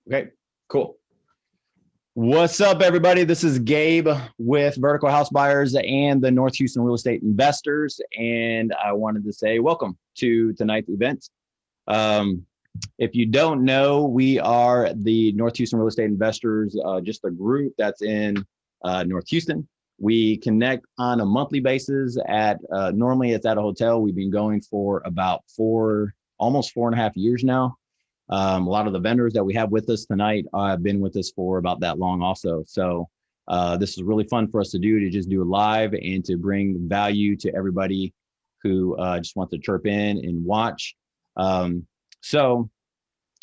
Okay, cool. What's up, everybody? This is Gabe with Vertical House Buyers and the North Houston Real Estate Investors. And I wanted to say welcome to tonight's event. If you don't know, we are the North Houston Real Estate Investors, just a group that's in North Houston. We connect on a monthly basis at, normally it's at a hotel. We've been going for about almost 4.5 years now. A lot of the vendors that we have with us tonight have been with us for about that long also. So this is really fun for us to just do it live and to bring value to everybody who just wants to chirp in and watch. So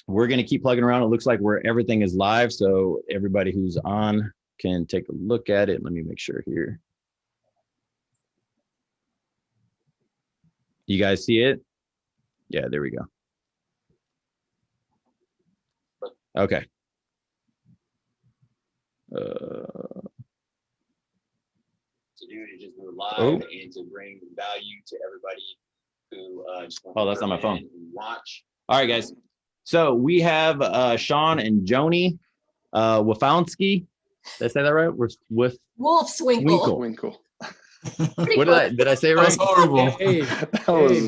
we're going to keep plugging around. It looks like everything is live. So everybody who's on can take a look at it. Let me make sure here. You guys see it? Yeah, there we go. Okay. To just do it live and to bring value to everybody who just wants that's on my phone. Watch. All right, guys. So we have Shawn and Joni Wolfswinkel. Did I say that right? We're with Wolfswinkel. What did I say it right? That was horrible. Hey,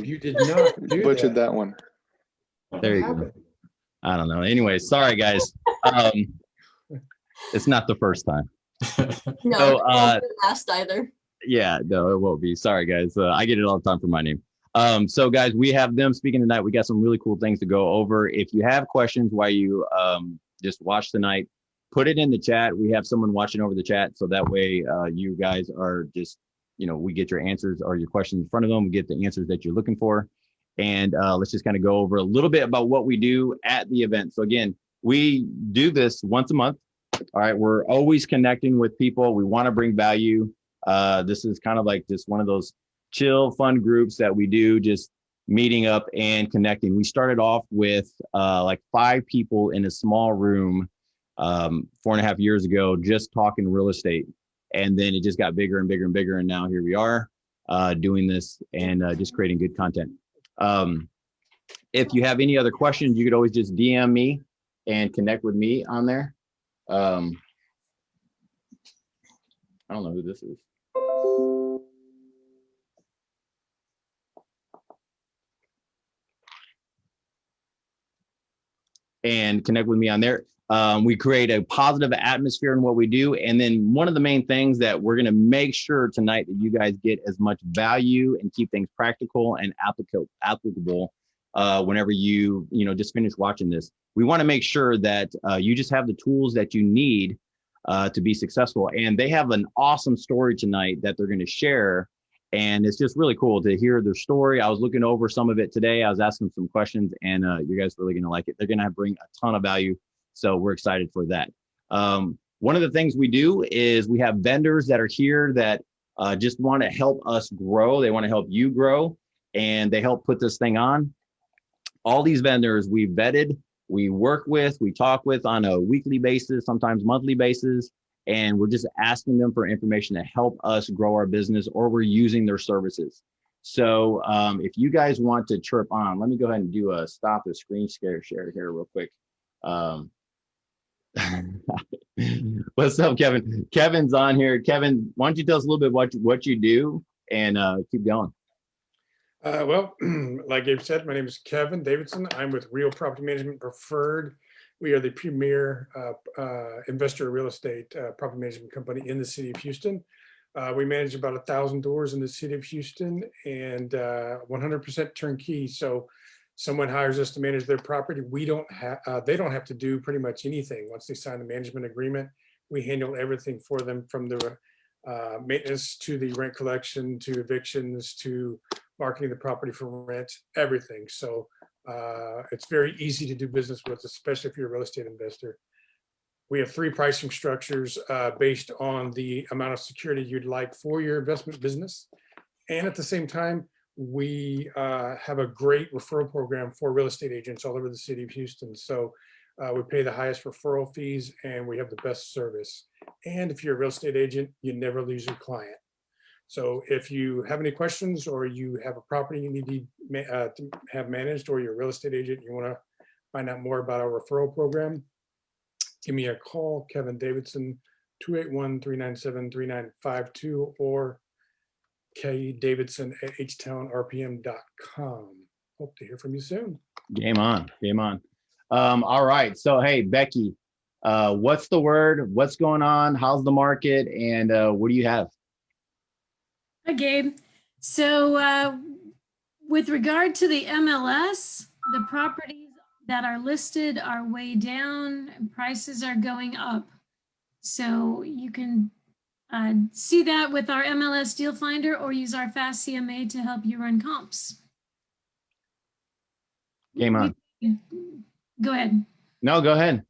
you did not butchered that one. There you go. I don't know. Anyway, sorry guys. It's not the first time. No, So, it won't be last either. Yeah, no, it won't be. Sorry guys. I get it all the time for my name. So guys, we have them speaking tonight. We got some really cool things to go over. If you have questions while you just watch tonight, put it in the chat. We have someone watching over the chat, so that way you guys are just, we get your answers or your questions in front of them. We get the answers that you're looking for. And let's just kind of go over a little bit about what we do at the event. So again, we do this once a month. All right. We're always connecting with people. We want to bring value. This is kind of like just one of those chill, fun groups that we do, just meeting up and connecting. We started off with like 5 people in a small room 4.5 years ago, just talking real estate. And then it just got bigger and bigger and bigger. And now here we are doing this and just creating good content. If you have any other questions, you could always just DM me and connect with me on there. I don't know who this is. And connect with me on there. We create a positive atmosphere in what we do. And then one of the main things that we're going to make sure tonight that you guys get as much value and keep things practical and applicable whenever you just finish watching this. We want to make sure that you just have the tools that you need to be successful. And they have an awesome story tonight that they're going to share. And it's just really cool to hear their story. I was looking over some of it today. I was asking some questions, and you guys are really going to like it. They're going to bring a ton of value. So we're excited for that. One of the things we do is we have vendors that are here that just want to help us grow. They want to help you grow, and they help put this thing on. All these vendors we vetted, we work with, we talk with on a weekly basis, sometimes monthly basis. And we're just asking them for information to help us grow our business, or we're using their services. So if you guys want to chirp on, let me go ahead and do a stop the screen share here real quick. What's up, Kevin? Kevin's on here. Kevin, why don't you tell us a little bit what you do and keep going. Well, like Gabe said, my name is Kevin Davidson. I'm with Real Property Management Preferred. We are the premier investor real estate property management company in the city of Houston. We manage about 1,000 doors in the city of Houston and 100% turnkey. So someone hires us to manage their property. They don't have to do pretty much anything. Once they sign the management agreement, we handle everything for them, from the maintenance to the rent collection to evictions to marketing the property for rent, everything. So it's very easy to do business with, especially if you're a real estate investor. We have 3 pricing structures based on the amount of security you'd like for your investment business. And at the same time, we have a great referral program for real estate agents all over the city of Houston. So we pay the highest referral fees, and we have the best service. And if you're a real estate agent, you never lose your client. So if you have any questions, or you have a property you need to have managed, or you're a real estate agent, you want to find out more about our referral program, give me a call, Kevin Davidson, 281-397-3952, or kdavidson@htownrpm.com. Hope to hear from you soon. Game on, game on. All right, so hey, Becky, what's the word? What's going on? How's the market? And what do you have? Hi, Gabe. So with regard to the MLS, the properties that are listed are way down and prices are going up. So you can see that with our MLS Deal Finder or use our Fast CMA to help you run comps. Game on. Go ahead. No, go ahead.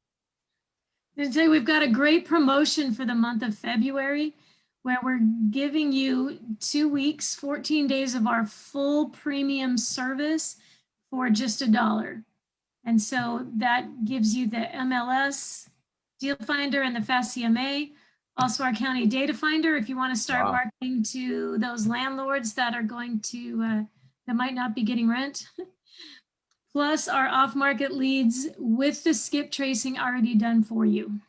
I'd say we've got a great promotion for the month of February where we're giving you 2 weeks, 14 days of our full premium service for just $1. And so that gives you the MLS Deal Finder and the Fast CMA, also our county data finder if you want to start marketing to those landlords that are going to, that might not be getting rent. Plus our off-market leads with the skip tracing already done for you.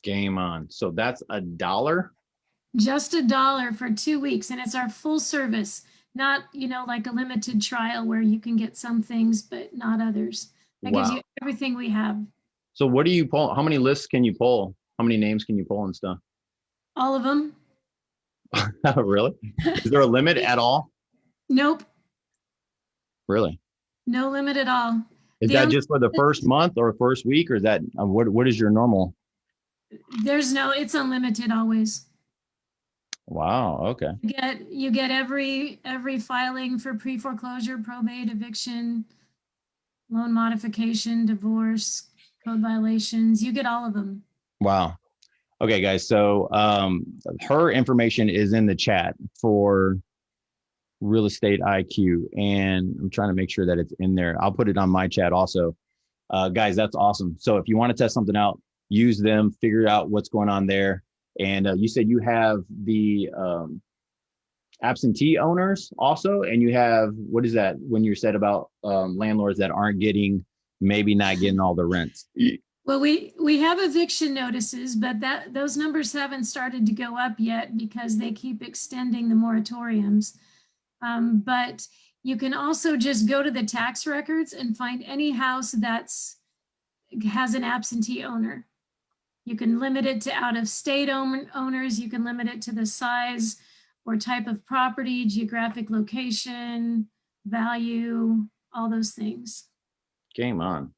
Game on. So that's $1? Just $1 for 2 weeks. And it's our full service, not, you know, like a limited trial where you can get some things, but not others. That gives you everything we have. So what do you pull? How many lists can you pull? How many names can you pull and stuff? All of them. Really? Is there a limit at all? Nope. Really? No limit at all. Is that just for the first month or first week, or is that what is your normal? There's no, it's unlimited always. Wow. Okay. You get every filing for pre-foreclosure, probate, eviction, loan modification, divorce, code violations. You get all of them. Wow. Okay, guys. So her information is in the chat for Real Estate IQ, and I'm trying to make sure that it's in there. I'll put it on my chat also. Guys, that's awesome. So if you want to test something out, use them, figure out what's going on there. And you said you have the absentee owners also, and you have, what is that when you said about landlords that aren't getting, maybe not getting all the rents? Well, we have eviction notices, but those numbers haven't started to go up yet because they keep extending the moratoriums. But you can also just go to the tax records and find any house has an absentee owner. You can limit it to out-of-state owners. You can limit it to the size or type of property, geographic location, value, all those things. Game on.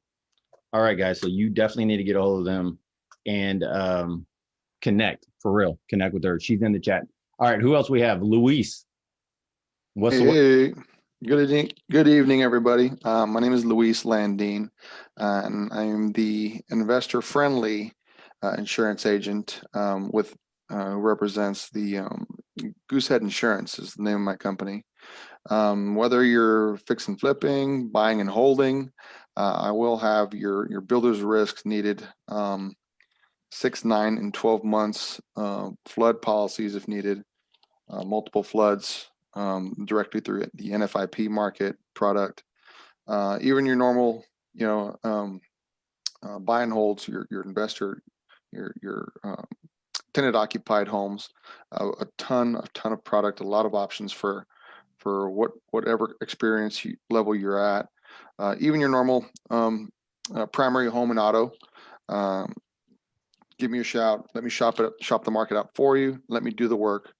All right, guys. So you definitely need to get a hold of them and connect, for real. Connect with her. She's in the chat. All right. Who else we have? Luis. What's Hey, good evening, everybody. My name is Luis Landine, and I'm the investor-friendly insurance agent who represents the Goosehead Insurance is the name of my company. Whether you're fix and flipping, buying and holding, I will have your builder's risk needed 6, 9, and 12 months flood policies if needed, multiple floods directly through the NFIP market product, even your normal, buy and holds, your investor, your tenant occupied homes, a ton of product, a lot of options for whatever experience level you're at, even your normal primary home and auto. Give me a shout. Let me shop the market out for you. Let me do the work.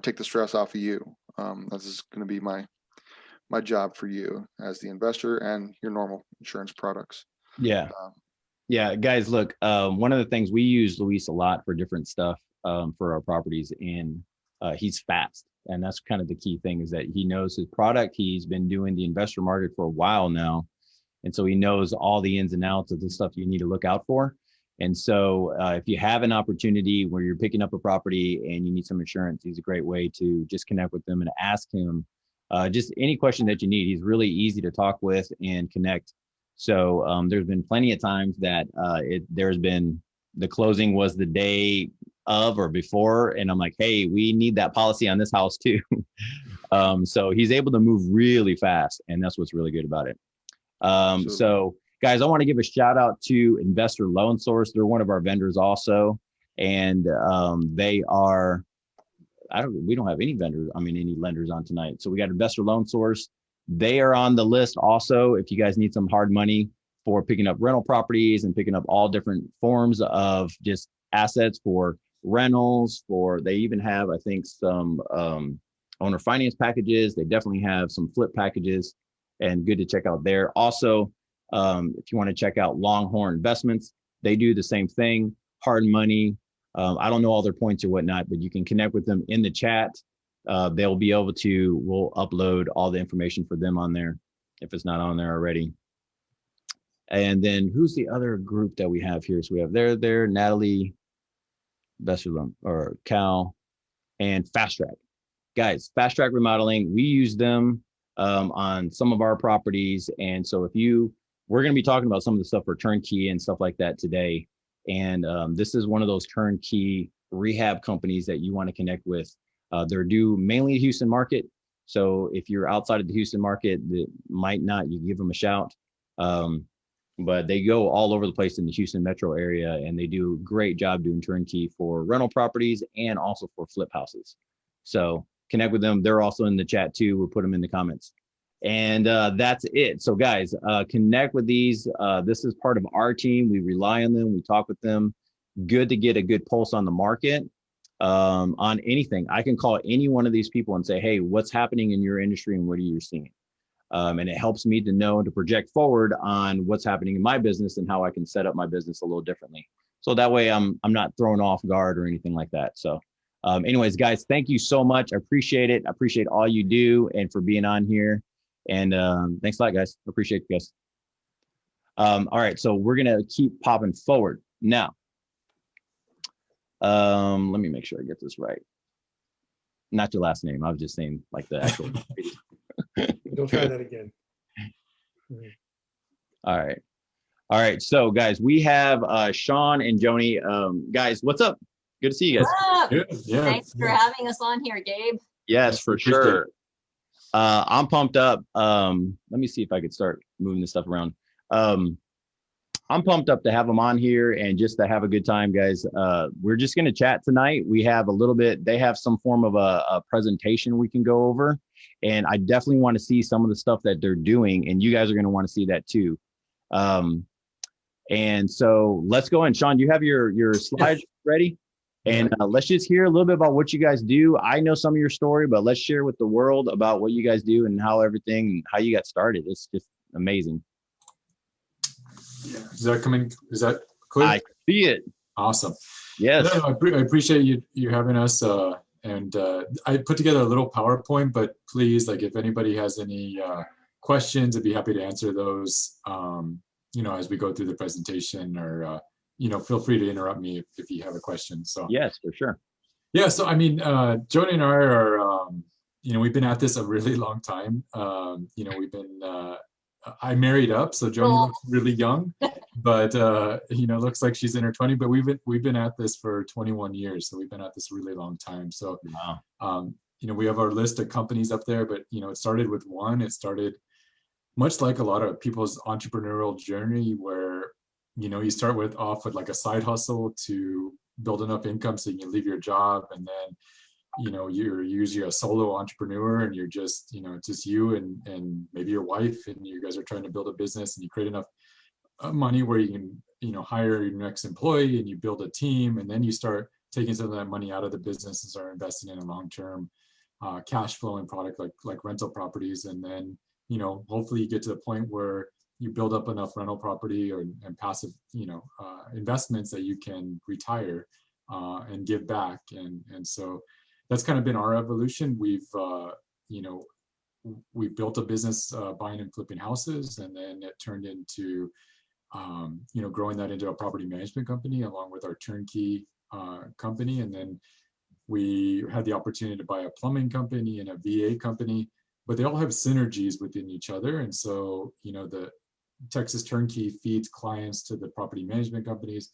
Take the stress off of you. This is going to be my job for you as the investor and your normal insurance products. Yeah. Yeah, guys, look, one of the things we use Luis a lot for different stuff for our properties, and he's fast. And that's kind of the key thing, is that he knows his product. He's been doing the investor market for a while now. And so he knows all the ins and outs of the stuff you need to look out for. And so if you have an opportunity where you're picking up a property and you need some insurance, he's a great way to just connect with them and ask him just any question that you need. He's really easy to talk with and connect. So there's been plenty of times that there's been, the closing was the day of or before, and I'm like, hey, we need that policy on this house too. So he's able to move really fast, and that's what's really good about it. So guys, I want to give a shout out to Investor Loan Source. They're one of our vendors also. And they are, we don't have any vendors, any lenders on tonight. So we got Investor Loan Source. They are on the list also if you guys need some hard money for picking up rental properties and picking up all different forms of just assets for rentals. They even have, I think, some owner finance packages. They definitely have some flip packages, and good to check out there. Also, if you want to check out Longhorn Investments, they do the same thing, hard money. I don't know all their points or whatnot, but you can connect with them in the chat. We'll upload all the information for them on there if it's not on there already. And then who's the other group that we have here? So we have there, Natalie, Investor Loan, or Cal, and Fast Track. Guys, Fast Track Remodeling, we use them on some of our properties. And so we're going to be talking about some of the stuff for Turnkey and stuff like that today. And this is one of those turnkey rehab companies that you want to connect with. They're due mainly the Houston market. So if you're outside of the Houston market, that might not, you give them a shout. But they go all over the place in the Houston metro area, and they do a great job doing turnkey for rental properties and also for flip houses. So connect with them. They're also in the chat too. We'll put them in the comments. And that's it. So guys, connect with these. This is part of our team. We rely on them. We talk with them. Good to get a good pulse on the market, on anything. I can call any one of these people and say, hey, what's happening in your industry and what are you seeing? And it helps me to know and to project forward on what's happening in my business and how I can set up my business a little differently. So that way I'm not thrown off guard or anything like that. So anyways, guys, thank you so much. I appreciate it. I appreciate all you do and for being on here. And thanks a lot, guys. I appreciate you guys. All right, so we're gonna keep popping forward now. Let me make sure I get this right. Not your last name. I was just saying like the actual. Don't try that again. All right. So guys, we have Shawn and Joni. Guys, what's up? Good to see you guys. Good. Yeah. Thanks for having us on here, Gabe. Yes, for sure. I'm pumped up. Let me see if I could start moving this stuff around. I'm pumped up to have them on here and just to have a good time, guys. We're just going to chat tonight. We have a little bit, they have some form of a presentation we can go over. And I definitely want to see some of the stuff that they're doing. And you guys are going to want to see that too. And so let's go in. Shawn, do you have your slides ready? And let's just hear a little bit about what you guys do. I know some of your story, but let's share with the world about what you guys do and how you got started. It's just amazing. Yeah. Is that coming? Is that clear? I see it. Awesome. Yes. No, I appreciate you having us. And I put together a little PowerPoint, but please, like, if anybody has any questions, I'd be happy to answer those. As we go through the presentation, or feel free to interrupt me if you have a question. So yes, for sure. Yeah. So Joni and I are we've been at this a really long time. We've been. I married up, so Joni looks really young, but looks like she's in her 20s. But we've been at this for 21 years, so we've been at this a really long time. So, wow. We have our list of companies up there, but it started with one. It started much like a lot of people's entrepreneurial journey, where you start off with like a side hustle to build enough income so you can leave your job, and then you're usually a solo entrepreneur, and you're just, just you and maybe your wife, and you guys are trying to build a business, and you create enough money where you can, hire your next employee, and you build a team, and then you start taking some of that money out of the business and start investing in a long-term cash flowing product like rental properties. And then, hopefully you get to the point where you build up enough rental property and passive, investments that you can retire and give back. And so that's kind of been our evolution. We built a business buying and flipping houses, and then it turned into, growing that into a property management company along with our turnkey company. And then we had the opportunity to buy a plumbing company and a VA company, but they all have synergies within each other. And so, the Texas Turnkey feeds clients to the property management companies.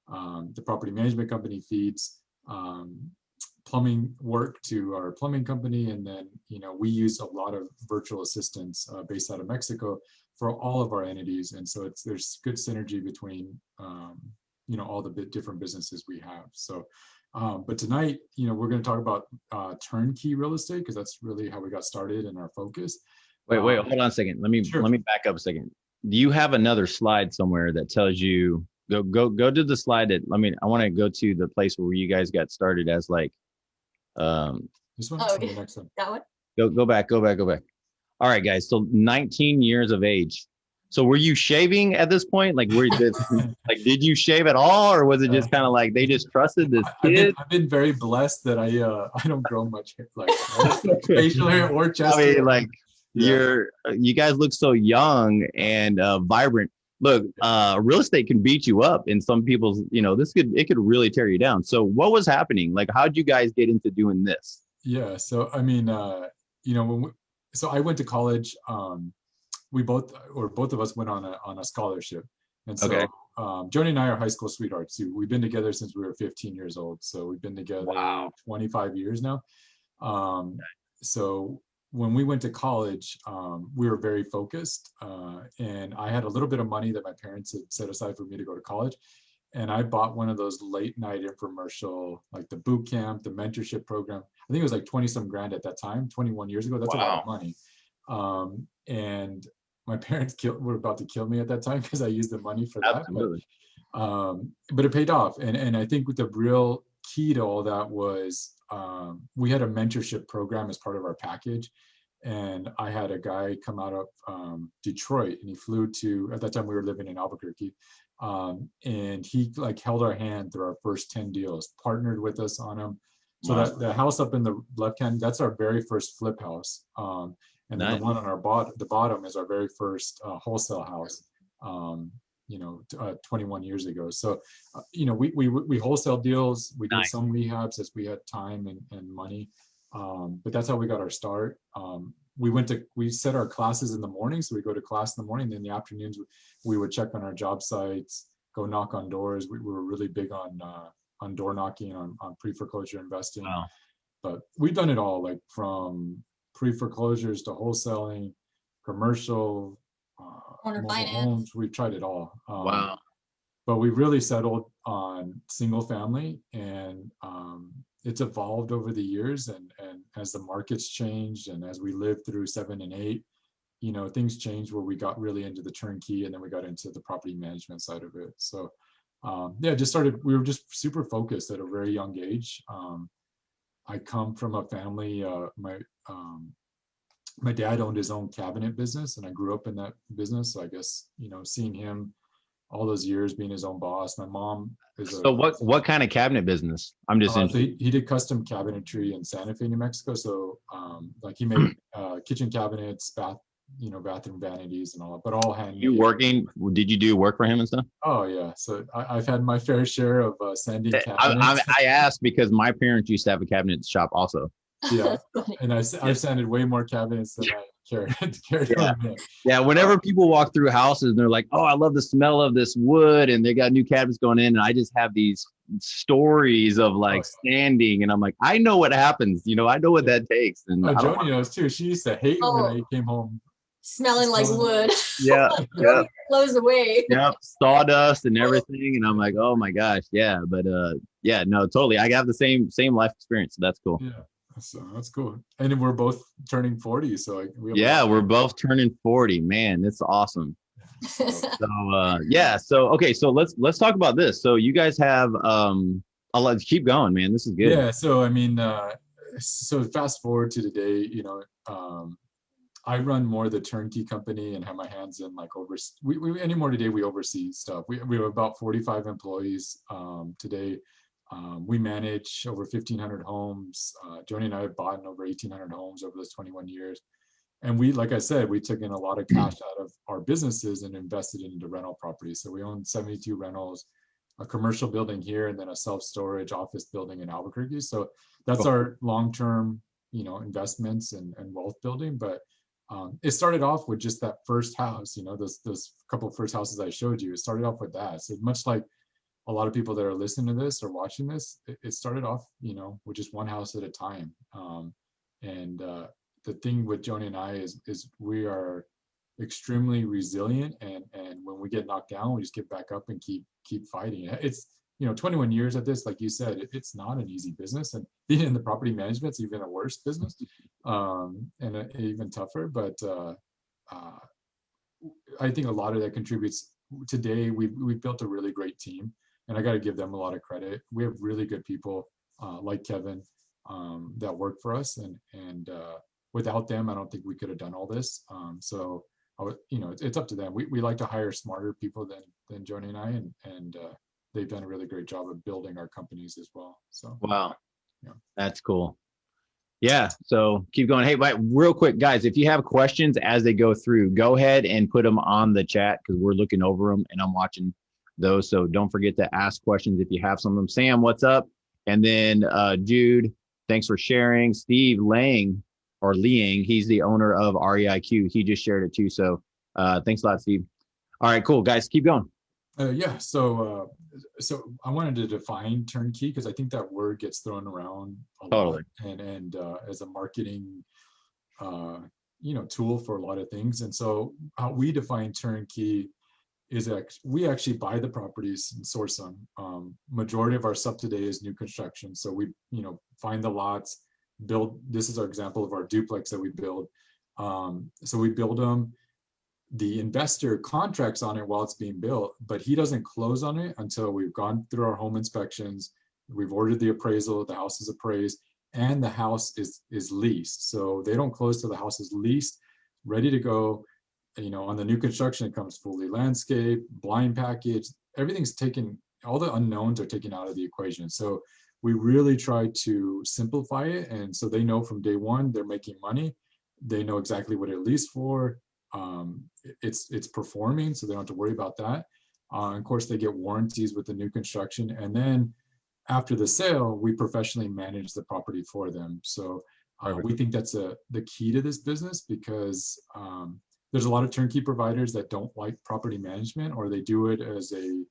The property management company feeds plumbing work to our plumbing company. And then, we use a lot of virtual assistants based out of Mexico for all of our entities. And so there's good synergy between, all the different businesses we have. So, but tonight, we're going to talk about turnkey real estate, because that's really how we got started and our focus. Wait, hold on a second. Let me back up a second. Do you have another slide somewhere that tells you, go to the slide that, I want to go to the place where you guys got started as like, this one? Oh, The next one. That one? go back. All right, guys. So 19 years of age. So were you shaving at this point? Like, did you shave at all, or was it just kind of like they just trusted this kid? I've been very blessed that I don't grow much hair, like facial hair or chest hair. You guys look so young and vibrant. Look, real estate can beat you up, and some people's, it could really tear you down. So what was happening? Like, how'd you guys get into doing this? Yeah. So, so I went to college. Both of us went on a scholarship. And so Okay. Joni and I are high school sweethearts too. We've been together since we were 15 years old. So we've been together 25 years now. So when we went to college, we were very focused. And I had a little bit of money that my parents had set aside for me to go to college. And I bought one of those late night infomercial, like the boot camp, the mentorship program. I think it was like 20 some grand at that time, 21 years ago. That's a lot of money. And my parents were about to kill me at that time because I used the money for that. Absolutely. But it paid off. And I think the real key to all that was we had a mentorship program as part of our package. And I had a guy come out of Detroit, and he flew to, at that time we were living in Albuquerque. And he held our hand through our first 10 deals, partnered with us on them. So that the house up in the left hand, that's our very first flip house. And then the one on the bottom is our very first wholesale house, 21 years ago. So, we wholesale deals. We did some rehabs as we had time and money. But that's how we got our start. We set our classes in the morning. So we go to class in the morning. Then in the afternoons, we would check on our job sites, go knock on doors. We were really big on door knocking, on pre-foreclosure investing. Wow. But we've done it all, like from pre-foreclosures to wholesaling, commercial, Owner mobile finance. homes. We've tried it all. Wow. But we really settled on single family, and it's evolved over the years. And as the markets changed, and as we lived through 7 and 8, things changed where we got really into the turnkey, and then we got into the property management side of it. So we were just super focused at a very young age. I come from a family, my dad owned his own cabinet business, and I grew up in that business. So I guess, seeing him all those years being his own boss. My mom is So what kind of cabinet business? I'm just interested. He did custom cabinetry in Santa Fe, New Mexico. So he made kitchen cabinets, bathroom vanities and all that, but all handmade. Did you do work for him and stuff? Oh yeah. So I've had my fair share of sanding cabinets. I asked because my parents used to have a cabinet shop also. Yeah. And I've sanded way more cabinets than I cared. Yeah. Whenever people walk through houses and they're like, oh, I love the smell of this wood, and they got new cabinets going in, and I just have these stories of sanding, and I'm like, I know what happens. I know what that takes. And Joni knows too. She used to hate when I came home smelling like wood. Yeah. Yeah. Clothes away. Yep. Sawdust and everything. And I'm like, oh my gosh. Yeah. But no, totally. I have the same life experience. So that's cool. Yeah. So that's cool. And we're both turning 40. So we're both turning 40. Man, it's awesome. So okay. So let's talk about this. So you guys have let's keep going, man. This is good. Yeah. So so fast forward to today, I run more the turnkey company and have my hands in anymore today we oversee stuff. We have about 45 employees today. We manage over 1,500 homes. Joni and I have bought over 1,800 homes over those 21 years. And like I said, we took in a lot of cash out of our businesses and invested it into rental properties. So we own 72 rentals, a commercial building here, and then a self-storage office building in Albuquerque. So that's our long-term, investments and wealth building. But it started off with just that first house, those couple of first houses I showed you. It started off with that. So much like a lot of people that are listening to this or watching this, it started off, you know, with just one house at a time. The thing with Joni and I is we are extremely resilient, and when we get knocked down, we just get back up and keep fighting. It's, you know, 21 years at this, like you said, it's not an easy business, and being in the property management is even a worse business, and even tougher. But I think a lot of that contributes. Today, we've built a really great team, and I got to give them a lot of credit. We have really good people like Kevin that work for us, and without them, I don't think we could have done all this. So, you know, it's up to them. We like to hire smarter people than Joni and I, and they've done a really great job of building our companies as well. So, Wow. Yeah. That's cool. Yeah. So keep going. Hey, but real quick, guys, if you have questions as they go through, go ahead and put them on the chat, because we're looking over them and I'm watching those. So don't forget to ask questions if you have some of them. Sam, what's up? And then Jude, thanks for sharing. Steve Lang or Liang, he's the owner of REIQ. He just shared it too. So thanks a lot, Steve. All right, cool. Guys, keep going. Yeah, so I wanted to define turnkey, because I think that word gets thrown around a Totally. lot, and as a marketing you know, tool for a lot of things. And so how we define turnkey is that we actually buy the properties and source them. Majority of our stuff today is new construction, so we, you know, find the lots, build. This is our example of our duplex that we build. So we build them. The investor contracts on it while it's being built, but he doesn't close on it until we've gone through our home inspections, we've ordered the appraisal, the house is appraised, and the house is leased. So they don't close till the house is leased, ready to go. You know, on the new construction, it comes fully landscaped, blind package, everything's taken, all the unknowns are taken out of the equation. So we really try to simplify it, and so they know from day one they're making money. They know exactly what it leased for. It's performing, so they don't have to worry about that. Of course, they get warranties with the new construction, and then after the sale, we professionally manage the property for them. So we think that's the key to this business, because there's a lot of turnkey providers that don't like property management, or they do it as a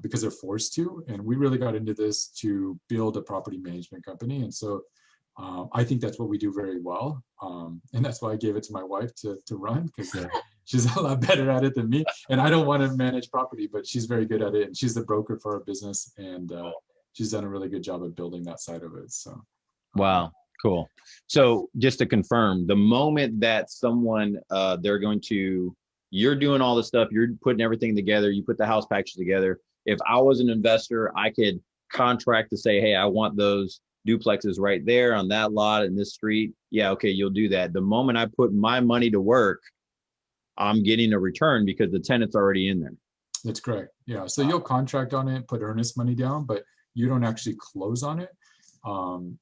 because they're forced to. And we really got into this to build a property management company, and so I think that's what we do very well. And that's why I gave it to my wife to run, because she's a lot better at it than me. And I don't want to manage property, but she's very good at it. And she's the broker for our business. And she's done a really good job of building that side of it. So. Wow. Cool. So just to confirm, the moment that someone, you're doing all the stuff, you're putting everything together, you put the house package together. If I was an investor, I could contract to say, hey, I want those duplexes right there on that lot in this street. Yeah, okay, you'll do that. The moment I put my money to work, I'm getting a return because the tenant's already in there. That's correct. Yeah. So you'll contract on it, put earnest money down, but you don't actually close on it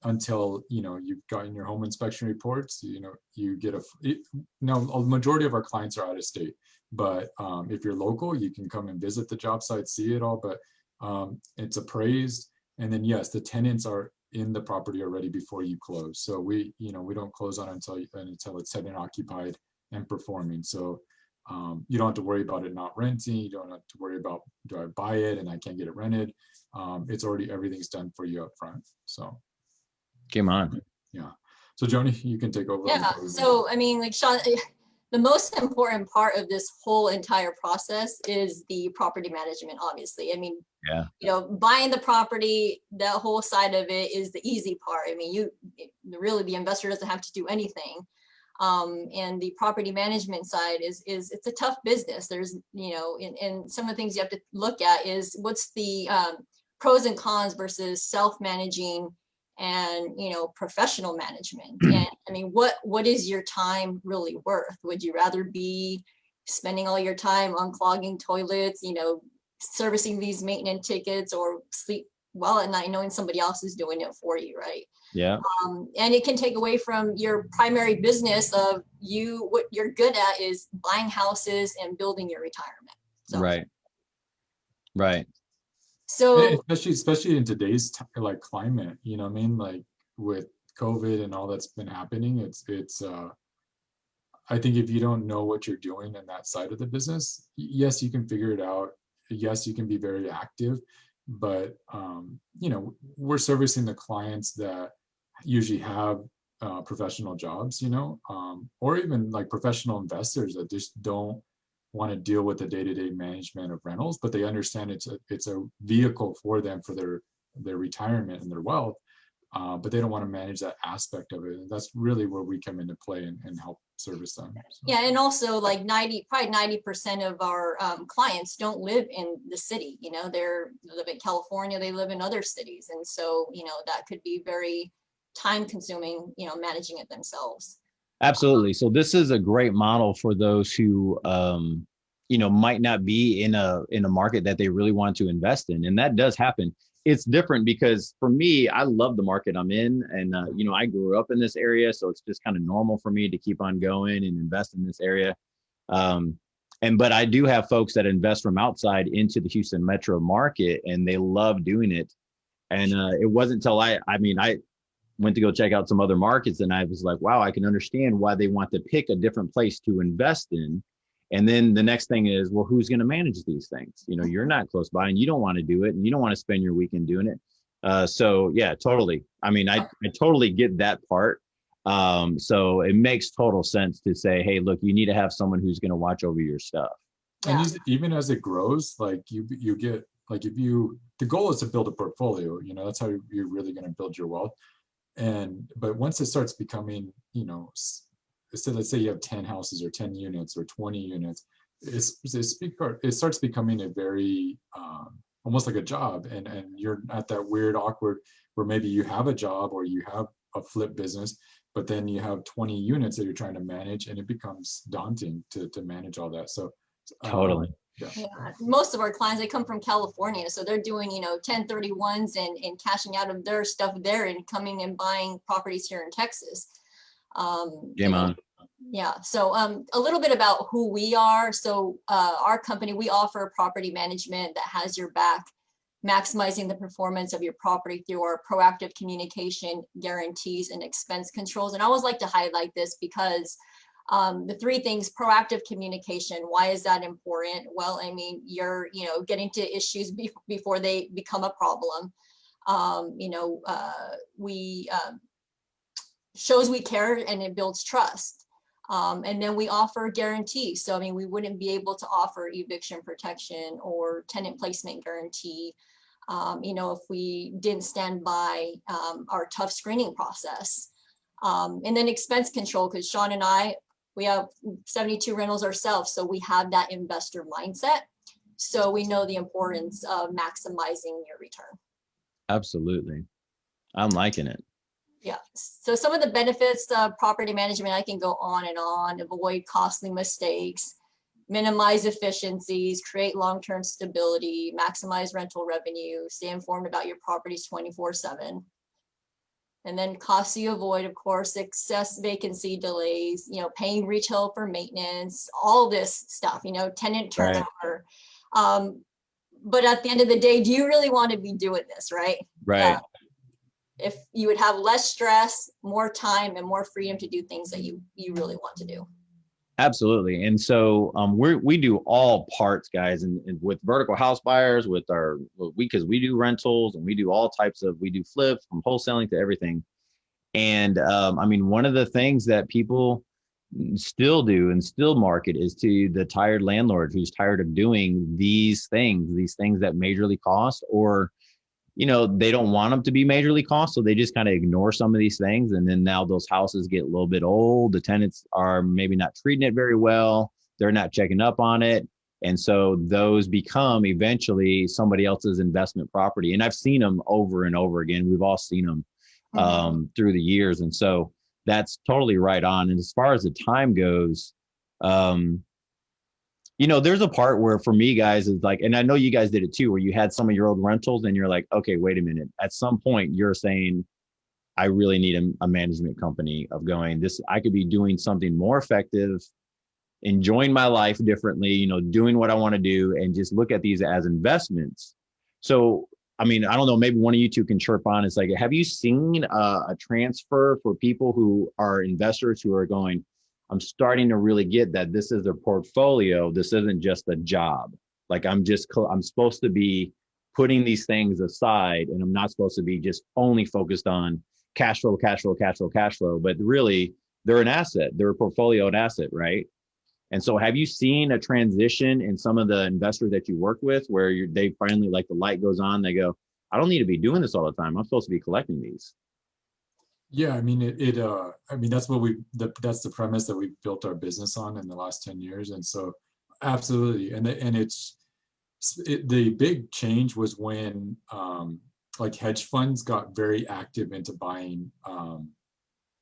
until, you know, you've gotten your home inspection reports. You know, you get now a majority of our clients are out of state, but if you're local, you can come and visit the job site, see it all, but it's appraised. And then yes, the tenants are in the property already before you close. So we don't close on it until it's tenant occupied and performing. So you don't have to worry about it not renting. You don't have to worry about, do I buy it and I can't get it rented? It's already, everything's done for you up front. So Come on. Yeah. So Joni, you can take over. Yeah. So I mean, like Shawn, the most important part of this whole entire process is the property management, obviously. I mean, yeah, you know, buying the property, that whole side of it is the easy part. I mean, really, the investor doesn't have to do anything. And the property management side is it's a tough business. There's, you know, and some of the things you have to look at is what's the pros and cons versus self-managing and, you know, professional management. And I mean, what is your time really worth? Would you rather be spending all your time on clogging toilets, you know, servicing these maintenance tickets, or sleep well at night knowing somebody else is doing it for you, right? Yeah. And it can take away from your primary business of what you're good at is buying houses and building your retirement. So, right. So especially in today's like climate, you know what I mean? Like with COVID and all that's been happening, it's I think if you don't know what you're doing in that side of the business, yes, you can figure it out. Yes, you can be very active, but you know, we're servicing the clients that usually have professional jobs, you know, or even like professional investors that just don't want to deal with the day-to-day management of rentals, but they understand it's a vehicle for them for their retirement and their wealth, but they don't want to manage that aspect of it. And that's really where we come into play and help service them. So. Yeah, and also like probably 90% of our clients don't live in the city. You know, they live in California, they live in other cities, and so you know that could be very time-consuming. You know, managing it themselves. Absolutely. So this is a great model for those who, you know, might not be in a market that they really want to invest in, and that does happen. It's different because for me, I love the market I'm in, and you know, I grew up in this area, so it's just kind of normal for me to keep on going and invest in this area. But I do have folks that invest from outside into the Houston metro market, and they love doing it. And it wasn't until I went to go check out some other markets, and I was like, wow, I can understand why they want to pick a different place to invest in. And then the next thing is, well, who's going to manage these things? You know, you're not close by and you don't want to do it, and you don't want to spend your weekend doing it. So yeah, totally. I mean, I totally get that part. So it makes total sense to say, hey, look, you need to have someone who's going to watch over your stuff. Yeah. And even as it grows, like you get, like the goal is to build a portfolio, you know, that's how you're really going to build your wealth. But once it starts becoming, you know, so let's say you have 10 houses or 10 units or 20 units, it starts becoming a very, almost like a job. And you're at that weird, awkward, where maybe you have a job or you have a flip business, but then you have 20 units that you're trying to manage, and it becomes daunting to manage all that. So Totally. Yeah. Yeah, most of our clients, they come from California, so they're doing, you know, 1031s and cashing out of their stuff there and coming and buying properties here in Texas. Game on. Yeah, so a little bit about who we are. So our company, we offer property management that has your back, maximizing the performance of your property through our proactive communication, guarantees, and expense controls. And I always like to highlight this because the three things: proactive communication. Why is that important? Well, I mean, you're, you know, getting to issues before they become a problem. You know, we shows we care, and it builds trust. And then we offer guarantees. So, I mean, we wouldn't be able to offer eviction protection or tenant placement guarantee, you know, if we didn't stand by our tough screening process. And then expense control, because Shawn and I, we have 72 rentals ourselves, so we have that investor mindset. So we know the importance of maximizing your return. Absolutely. I'm liking it. Yeah. So some of the benefits of property management, I can go on and on: avoid costly mistakes, minimize efficiencies, create long-term stability, maximize rental revenue, stay informed about your properties 24/7. And then costs you avoid, of course, excess vacancy delays, you know, paying retail for maintenance, all this stuff, you know, tenant turnover. Right. But at the end of the day, do you really want to be doing this, right? Right. If you would have less stress, more time, and more freedom to do things that you really want to do. Absolutely. And so we do all parts, guys, and with vertical house buyers, with because we do rentals, and we do all types of, we do flips from wholesaling to everything. And I mean, one of the things that people still do and still market is to the tired landlord who's tired of doing these things that majorly cost, or, you know, they don't want them to be majorly cost, so they just kind of ignore some of these things. And then now those houses get a little bit old. The tenants are maybe not treating it very well. They're not checking up on it. And so those become eventually somebody else's investment property. And I've seen them over and over again. We've all seen them through the years. And so that's totally right on. And as far as the time goes, you know, there's a part where for me, guys, is like, and I know you guys did it too, where you had some of your old rentals and you're like, okay, wait a minute. At some point you're saying, I really need a management company of going, this, I could be doing something more effective, enjoying my life differently, you know, doing what I want to do, and just look at these as investments. So, I mean, I don't know, maybe one of you two can chirp on. It's like, have you seen a transfer for people who are investors who are going, I'm starting to really get that this is their portfolio. This isn't just a job. Like I'm supposed to be putting these things aside, and I'm not supposed to be just only focused on cash flow, cash flow, cash flow, cash flow, but really they're an asset, they're a portfolio asset, right? And so have you seen a transition in some of the investors that you work with where they finally, like, the light goes on, they go, I don't need to be doing this all the time, I'm supposed to be collecting these? Yeah, I mean, I mean, that's that's the premise that we've built our business on in the last 10 years. And so absolutely. And the big change was when like hedge funds got very active into buying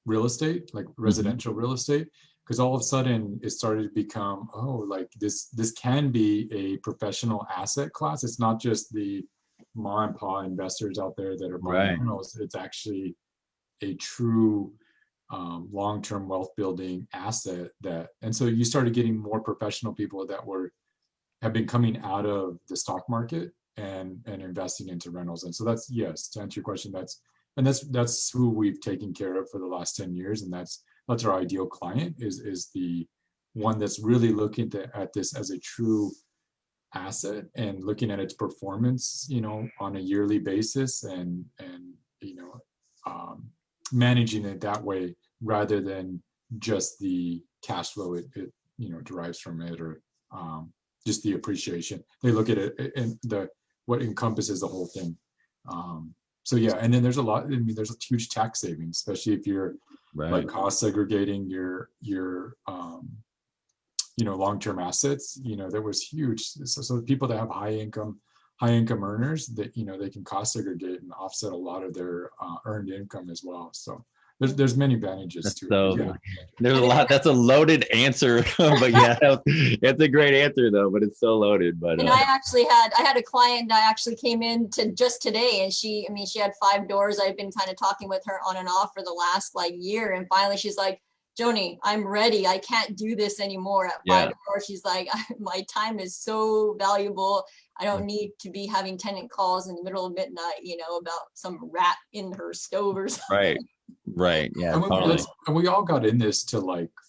real estate, like residential real estate, because all of a sudden it started to become, oh, like this can be a professional asset class. It's not just the mom and pop investors out there that are buying Right. rentals. It's actually a true long-term wealth building asset and so you started getting more professional people that have been coming out of the stock market and investing into rentals. And so that's, yes, to answer your question, that's who we've taken care of for the last 10 years. And that's our ideal client is the one that's really looking at this as a true asset and looking at its performance, on a yearly basis and managing it that way rather than just the cash flow it derives from it, or just the appreciation. They look at it and what encompasses the whole thing. So yeah, and then there's there's a huge tax savings, especially if you're like cost segregating your long-term assets. There was huge. So people that have high income earners, that they can cost segregate and offset a lot of their earned income as well. So there's many advantages to it. Yeah. There's a lot. That's a loaded answer, but yeah, it's a great answer though. But it's so loaded. But and I had a client that actually came in just today, and she had 5 doors. I've been kind of talking with her on and off for the last year, and finally she's like, Joni, I'm ready. I can't do this anymore at 5 doors. She's like, my time is so valuable. I don't need to be having tenant calls in the middle of midnight, about some rat in her stove or something. Right. Yeah. And we all got in this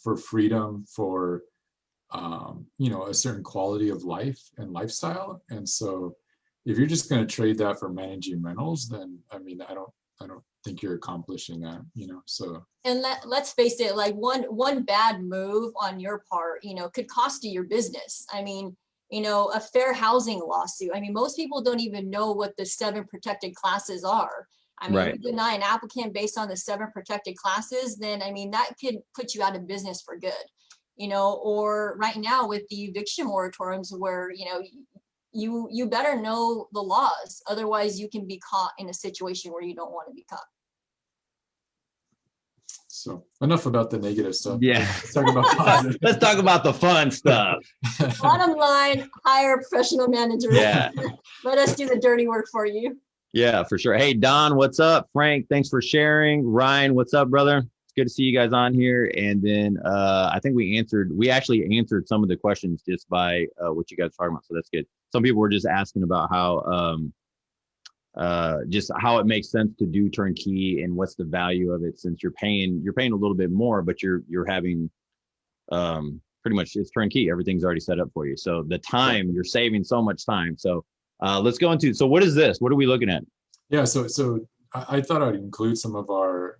for freedom, for a certain quality of life and lifestyle. And so if you're just going to trade that for managing rentals, then I don't think you're accomplishing that, so. And let's face it, one bad move on your part, could cost you your business. A fair housing lawsuit. Most people don't even know what the 7 protected classes are. If you deny an applicant based on the 7 protected classes, then that could put you out of business for good. Or right now with the eviction moratoriums where, you better know the laws. Otherwise you can be caught in a situation where you don't want to be caught. So enough about the negative stuff. Yeah. Let's talk about positive. Let's talk about the fun stuff. Bottom line, hire a professional manager. Yeah. Let us do the dirty work for you. Yeah, for sure. Hey, Don, what's up? Frank, thanks for sharing. Ryan, what's up, brother? It's good to see you guys on here. And then I think we actually answered some of the questions just by what you guys are talking about. So that's good. Some people were just asking about how just how it makes sense to do turnkey and what's the value of it, since you're paying a little bit more, but you're having pretty much it's turnkey. Everything's already set up for you. So the time, you're saving so much time. So let's go into, so what is this? What are we looking at? Yeah, so I thought I'd include some of our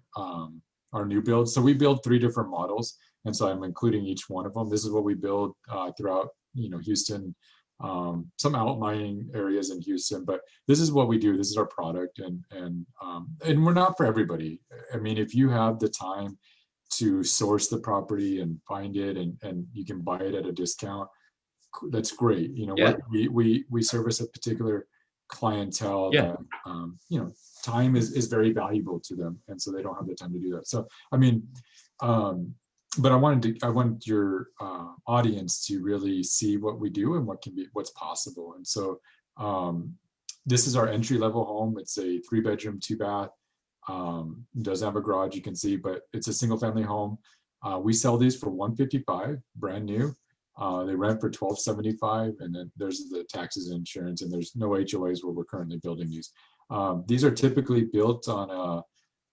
new builds. So we build 3 different models, and so I'm including each one of them. This is what we build throughout Houston, some outlying areas in Houston, but this is what we do. This is our product, and we're not for everybody. If you have the time to source the property and find it, and you can buy it at a discount, that's great. We service a particular clientele that time is very valuable to them, and so they don't have the time to do that. So but I want your audience to really see what we do and what's possible. And so this is our entry-level home. It's a 3-bedroom, 2-bath. Doesn't have a garage, you can see, but it's a single-family home. We sell these for $155, brand new. They rent for $1,275, and then there's the taxes and insurance, and there's no HOAs where we're currently building these. These are typically built on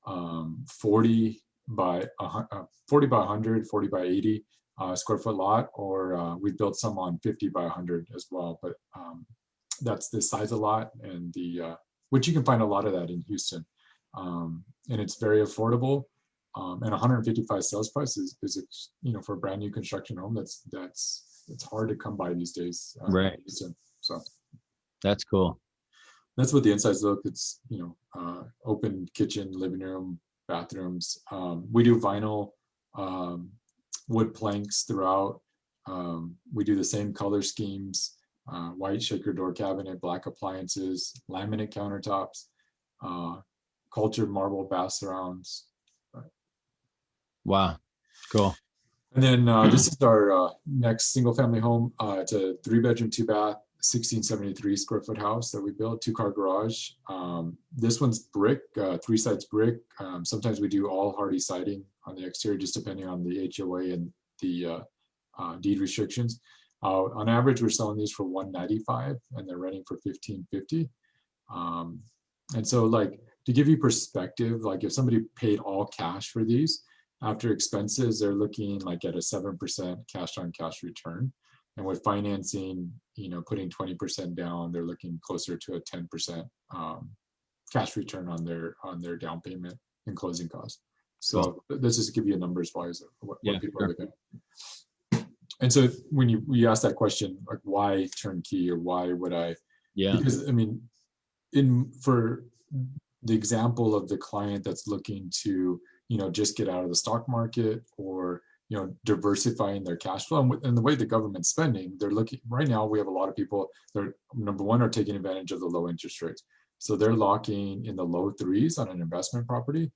a 40 by 100, 40 by 80 square foot lot, or we've built some on 50 by 100 as well. But that's the size of lot, and the which you can find a lot of that in Houston, and it's very affordable. And 155 sales price is you know, for a brand new construction home, it's hard to come by these days. Right. In Houston. So That's cool. that's what the insides look. It's, you know, open kitchen, living room, bathrooms. We do vinyl, wood planks throughout. We do the same color schemes, white shaker door cabinet, black appliances, laminate countertops, cultured marble bath surrounds. Wow. Cool. And then this is our next single family home. It's a 3-bedroom, 2-bath, 1673 square foot house that we built, 2-car garage. This one's brick, 3 sides brick. Sometimes we do all hardy siding on the exterior, just depending on the HOA and the deed restrictions. On average, we're selling these for $195 and they're renting for $1,550. And so, like, to give you perspective, like if somebody paid all cash for these, after expenses, they're looking like at a 7% cash on cash return. And with financing, you know, putting 20% down, they're looking closer to a 10% cash return on their down payment and closing costs. So let's just give you a numbers wise of what people are looking at. And so when you ask that question, like why turnkey or why would I? Yeah. Because I mean, for the example of the client that's looking to, you know, just get out of the stock market or, you know, diversifying their cash flow. And the way the government's spending, they're looking right now, we have a lot of people that are, number one, are taking advantage of the low interest rates. So they're locking in the low 3s on an investment property.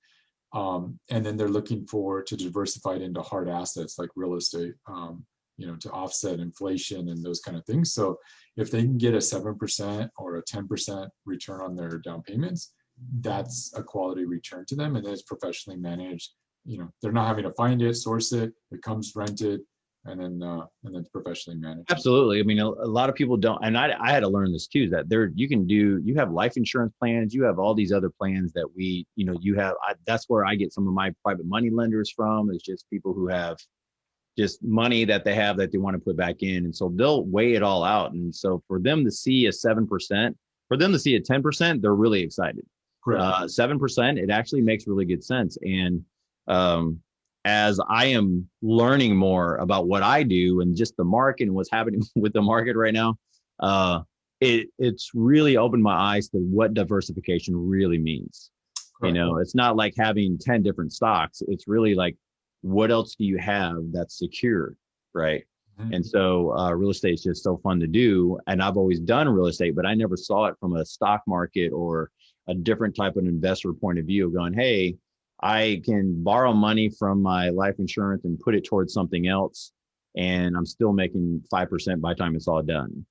And then they're looking to diversify it into hard assets like real estate, you know, to offset inflation and those kind of things. So if they can get a 7% or a 10% return on their down payments, that's a quality return to them, and it's professionally managed. You know, they're not having to find it, source it. It comes rented, and then it's professionally managed. Absolutely. I mean, a lot of people don't, and I had to learn this too. That you have life insurance plans, you have all these other plans that that's where I get some of my private money lenders from. It's just people who have just money that they have that they want to put back in, and so they'll weigh it all out. And so for them to see a 7%, for them to see a 10%, they're really excited. 7%, it actually makes really good sense. And as I am learning more about what I do and just the market and what's happening with the market right now, it's really opened my eyes to what diversification really means. Correct. You know, it's not like having 10 different stocks. It's really like, what else do you have that's secure, right? Mm-hmm. And so real estate is just so fun to do. And I've always done real estate, but I never saw it from a stock market or a different type of investor point of view of going, hey, I can borrow money from my life insurance and put it towards something else, and I'm still making 5% by the time it's all done.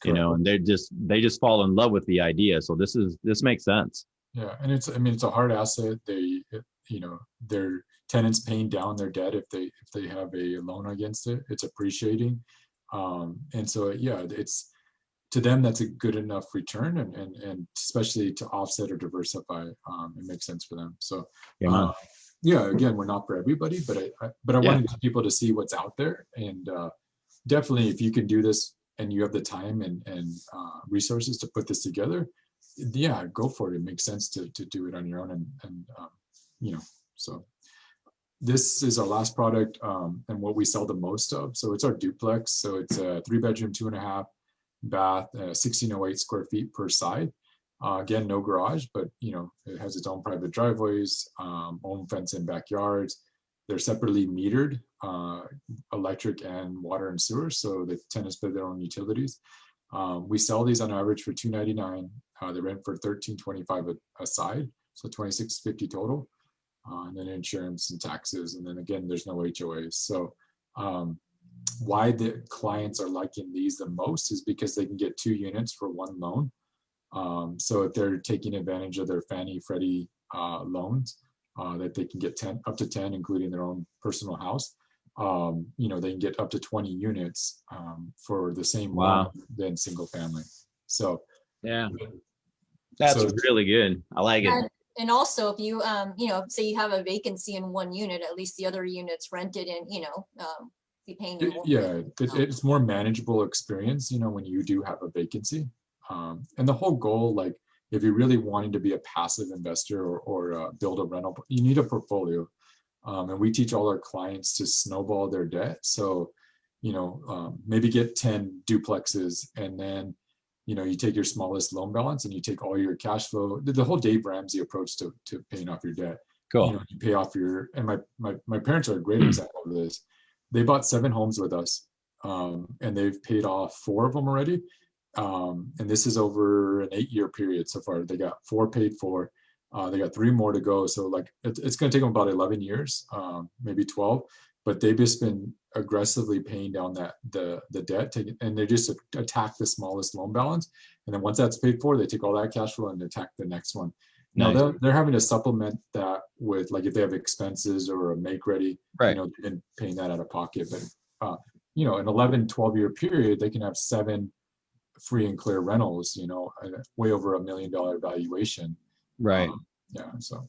Correct. You know, and they just fall in love with the idea. So this makes sense. Yeah, and it's a hard asset. You know, their tenants paying down their debt if they have a loan against it. It's appreciating, and so it's, to them, that's a good enough return, and especially to offset or diversify, it makes sense for them. So again, we're not for everybody, but I wanted people to see what's out there, and definitely if you can do this and you have the time and resources to put this together, go for it. It makes sense to do it on your own, and you know, so. This is our last product, and what we sell the most of. So it's our duplex. So it's a 3-bedroom, 2.5 bath, 1608 square feet per side. Again, no garage, but you know, it has its own private driveways, own fence and backyards. They're separately metered, electric and water and sewer, so the tenants pay their own utilities. We sell these on average for $299. They rent for $1,325 a side, so $2,650 total. And then insurance and taxes, and then again, there's no HOAs. So why the clients are liking these the most is because they can get 2 units for 1 loan. So if they're taking advantage of their Fannie Freddie loans, that they can get up to 10, including their own personal house, you know, they can get up to 20 units for the same loan than single family. So that's really good. I like it. And also, if you, you know, say you have a vacancy in 1 unit, at least the other unit's rented and, you know, be paying you more. It's more manageable experience, you know, when you do have a vacancy. And the whole goal, like if you're really wanting to be a passive investor or build a rental, you need a portfolio. And we teach all our clients to snowball their debt. So, maybe get 10 duplexes, and then, you take your smallest loan balance and you take all your cash flow, the whole Dave Ramsey approach to paying off your debt. Cool. You pay off and my parents are a great example of this. They bought 7 homes with us, and they've paid off 4 of them already. And this is over an 8-year period so far. They got 4 paid for. They got 3 more to go. So like it's going to take them about 11 years, maybe 12. But they've just been aggressively paying down the debt, and they just attack the smallest loan balance. And then once that's paid for, they take all that cash flow and attack the next one. Now Nice. they're having to supplement that with, like, if they have expenses or a make ready, Right. they've been paying that out of pocket. But an 11, 12-year period, they can have 7 free and clear rentals, way over $1 million valuation. Right. Yeah, so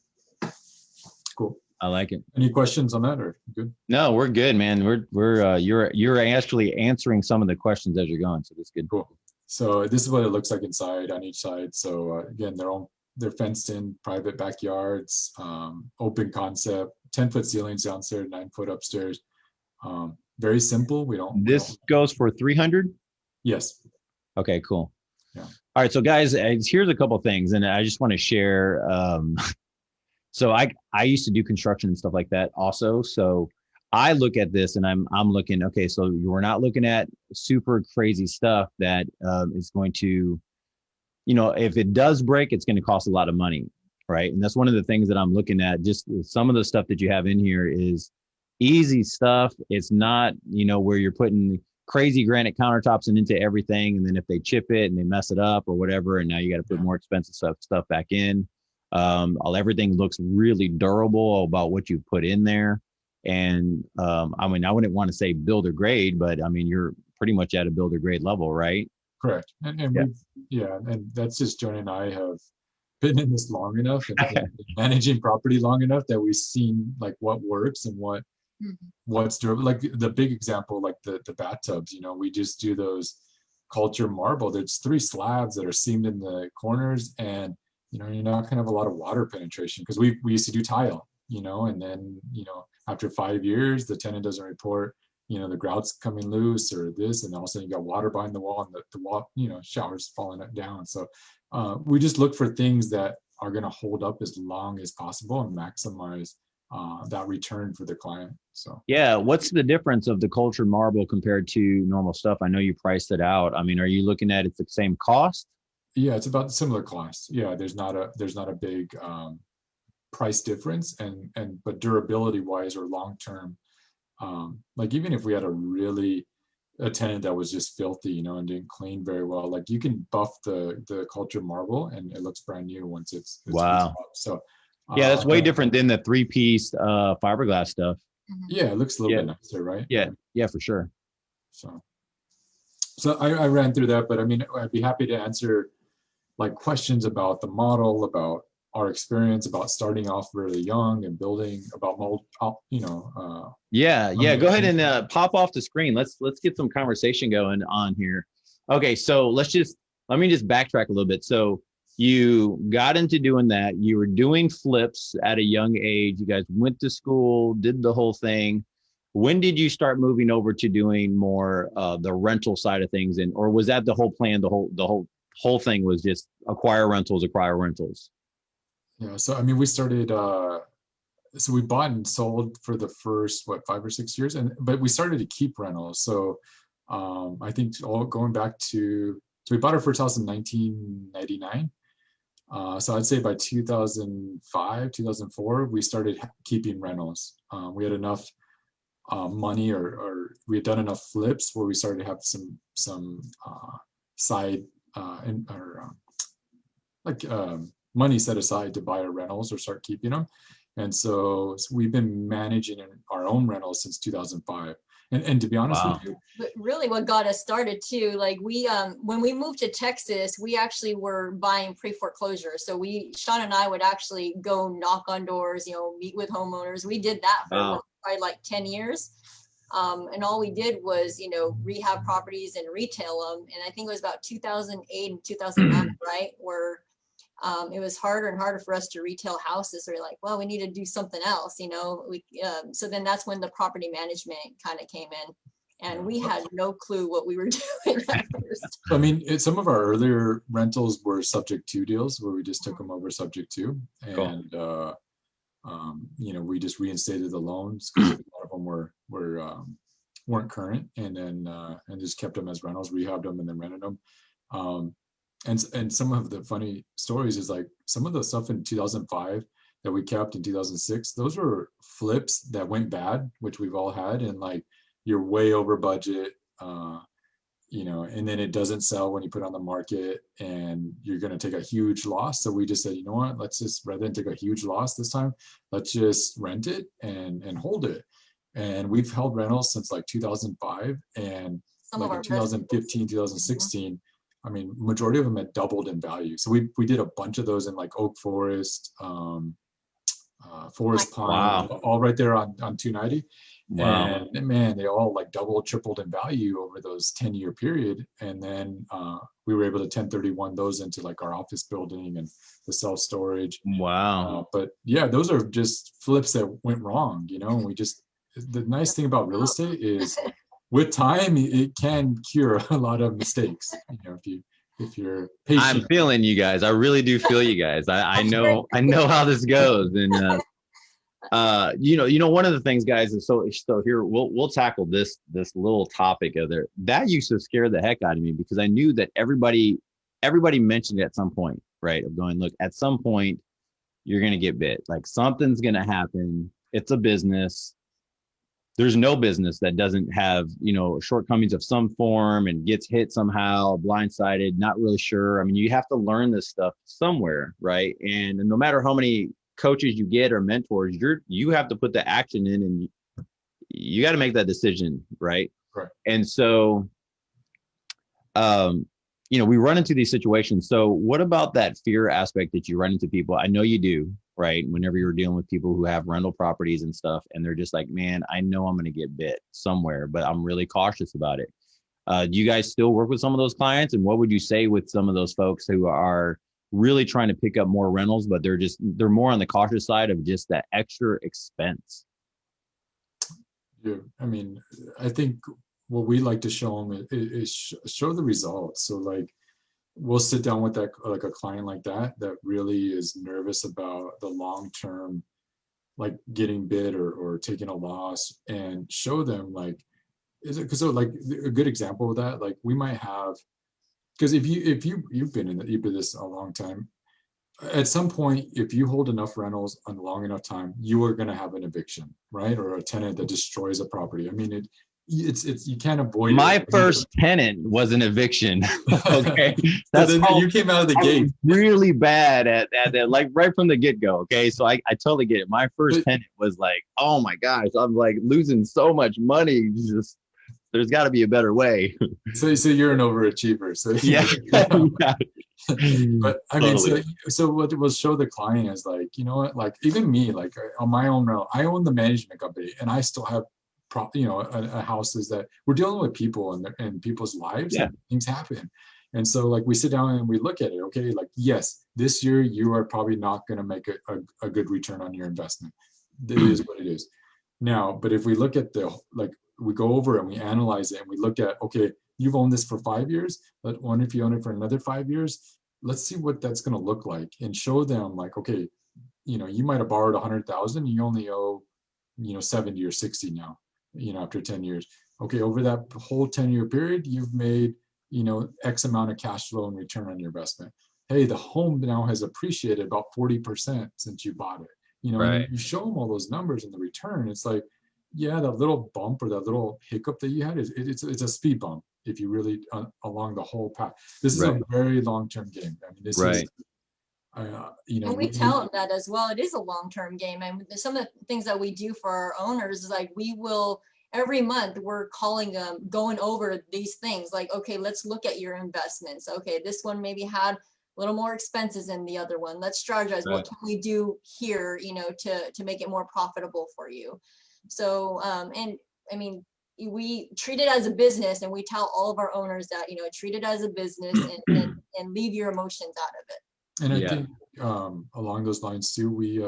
cool. I like it. Any questions on that, or good? No, we're good, man. You're actually answering some of the questions as you're going, so that's good. Cool. So this is what it looks like inside on each side. So again, they're fenced in private backyards, open concept, 10-foot ceilings downstairs, 9-foot upstairs. Very simple. This goes for 300. Yes. Okay, cool. Yeah. All right, so guys, here's a couple of things, and I just want to share. So I used to do construction and stuff like that also. So I look at this and I'm looking, okay, so we're not looking at super crazy stuff that is going to, if it does break, it's going to cost a lot of money, right? And that's one of the things that I'm looking at. Just some of the stuff that you have in here is easy stuff. It's not, where you're putting crazy granite countertops and into everything, and then if they chip it and they mess it up or whatever, and now you got to put more expensive stuff back in. Everything looks really durable about what you put in there. And I wouldn't want to say builder grade, but you're pretty much at a builder grade level, right? Correct. And and that's just Joni and I have been in this long enough and managing property long enough that we've seen like what works and what's durable. Like the big example, like the bathtubs, we just do those culture marble. There's 3 slabs that are seamed in the corners, and you're not gonna have a lot of water penetration, because we used to do tile, and then, after 5 years, the tenant doesn't report, the grout's coming loose or this, and all of a sudden you got water behind the wall, and the wall, showers falling down. So we just look for things that are gonna hold up as long as possible and maximize that return for the client. So yeah, what's the difference of the cultured marble compared to normal stuff? I know you priced it out. Are you looking at it's the same cost? Yeah, it's about similar cost. Yeah, there's not a big price difference, but durability wise or long term, like even if we had a tenant that was just filthy, and didn't clean very well, like you can buff the cultured marble and it looks brand new once it's wow. up. So yeah, that's way different than the 3-piece fiberglass stuff. Yeah, it looks a little bit nicer, right? Yeah, for sure. So I ran through that, but I'd be happy to answer like questions about the model, about our experience, about starting off really young and building, about mold, Yeah, go ahead and pop off the screen. Let's get some conversation going on here. Okay, so let me just backtrack a little bit. So you got into doing that. You were doing flips at a young age. You guys went to school, did the whole thing. When did you start moving over to doing more the rental side of things, or was that the whole plan? The whole thing was just acquire rentals. Yeah, so we started. So we bought and sold for the first 5 or 6 years, but we started to keep rentals. So I think going back to, so we bought our first house in 1999. So I'd say by 2005, 2004, we started keeping rentals. We had enough money, or we had done enough flips where we started to have some side money set aside to buy our rentals or start keeping them. And so we've been managing our own rentals since 2005. And to be honest with you, but really what got us started too, like we when we moved to Texas, we actually were buying pre-foreclosure. So Shawn and I would actually go knock on doors, meet with homeowners. We did that for probably like 10 years. And all we did was, you know, rehab properties and retail them. And I think it was about 2008 and 2009, right? Where it was harder and harder for us to retail houses. So we're like, well, we need to do something else, you know. So then that's when the property management kind of came in. And we had no clue what we were doing at first. I mean, some of our earlier rentals were subject to deals where we just took them over subject to, and you know, we just reinstated the loans because a lot of them weren't current, and then and just kept them as rentals, rehabbed them, and then rented them. And some of the funny stories is like some of the stuff in 2005 that we kept in 2006. Those were flips that went bad, which we've all had, and like you're way over budget, you know, and then it doesn't sell when you put it on the market, and you're going to take a huge loss. So we just said, you know what, let's just, rather than take a huge loss this time, let's just rent it and hold it. And we've held rentals since like 2005, and Some like of in our 2015, 2016, I mean, majority of them had doubled in value. So we did a bunch of those in like Oak Forest, Forest Pine, Wow. all right there on 290. Wow. And man, they all like doubled, tripled in value over those 10-year period. And then we were able to 1031 those into like our office building and the self-storage. Wow. But yeah, those are just flips that went wrong, you know. And we just, the nice thing about real estate is with time, it can cure a lot of mistakes, you know, if you're patient. I'm feeling you guys. I really do feel you guys. I know how this goes. And you know, one of the things, guys, is so here we'll tackle this little topic of there that used to scare the heck out of me, because I knew that everybody mentioned it at some point, right? Of going, look, at some point you're gonna get bit. Like something's gonna happen. It's a business. There's no business that doesn't have, you know, shortcomings of some form and gets hit somehow, blindsided, not really sure. I mean, you have to learn this stuff somewhere, right? And no matter how many coaches you get or mentors, you have to put the action in, and you got to make that decision, right? Right. And so, you know, we run into these situations. So what about that fear aspect that you run into people? I know you do, right? Whenever you're dealing with people who have rental properties and stuff, and they're just like, man, I know I'm going to get bit somewhere, but I'm really cautious about it. Do you guys still work with some of those clients? And what would you say with some of those folks who are really trying to pick up more rentals, but they're more on the cautious side of just that extra expense? Yeah, I mean, I think what we like to show them is show the results. So like, we'll sit down with that, like a client like that really is nervous about the long-term, like getting bid or taking a loss, and show them like, so like a good example of that, like we might have, because if you've been in this a long time, at some point, if you hold enough rentals a long enough time, you are going to have an eviction, right? Or a tenant that destroys a property. I mean, it's you can't avoid My it. first tenant was an eviction. Okay, that's how you came out of the gate. Really bad at that, like right from the get go. Okay, so I totally get it. My first tenant was like, oh my gosh, I'm like losing so much money. Just there's got to be a better way. So you're an overachiever. So yeah. Yeah. But I mean, so what we'll show the client is like, you know what, like even me, like on my own route, I own the management company, and I still have houses that we're dealing with people and people's lives. Yeah. And things happen. And so like we sit down and we look at it. Okay, like yes, this year you are probably not going to make a good return on your investment. It is what it is. Now, but if we look at we go over and we analyze it and we look at, okay, you've owned this for 5 years, but what if you own it for another 5 years? Let's see what that's going to look like, and show them like, okay, you know, you might have borrowed 100,000, you only owe, 70 or 60 now, after 10 years. Okay, over that whole 10-year period, you've made, X amount of cash flow and return on your investment. Hey, the home now has appreciated about 40% since you bought it. Right. And you show them all those numbers and the return. It's like, yeah, that little bump or that little hiccup that you had it's a speed bump if you really along the whole path. This is a very long-term game. I mean, this is and we tell them that as well. It is a long-term game, and some of the things that we do for our owners is like we will every month we're calling them, going over these things like, okay, let's look at your investments. Okay, this one maybe had a little more expenses than the other one. Let's strategize. What can we do here, to make it more profitable for you? So, and I mean, we treat it as a business, and we tell all of our owners that, treat it as a business, and leave your emotions out of it. And I Yeah. think along those lines too, we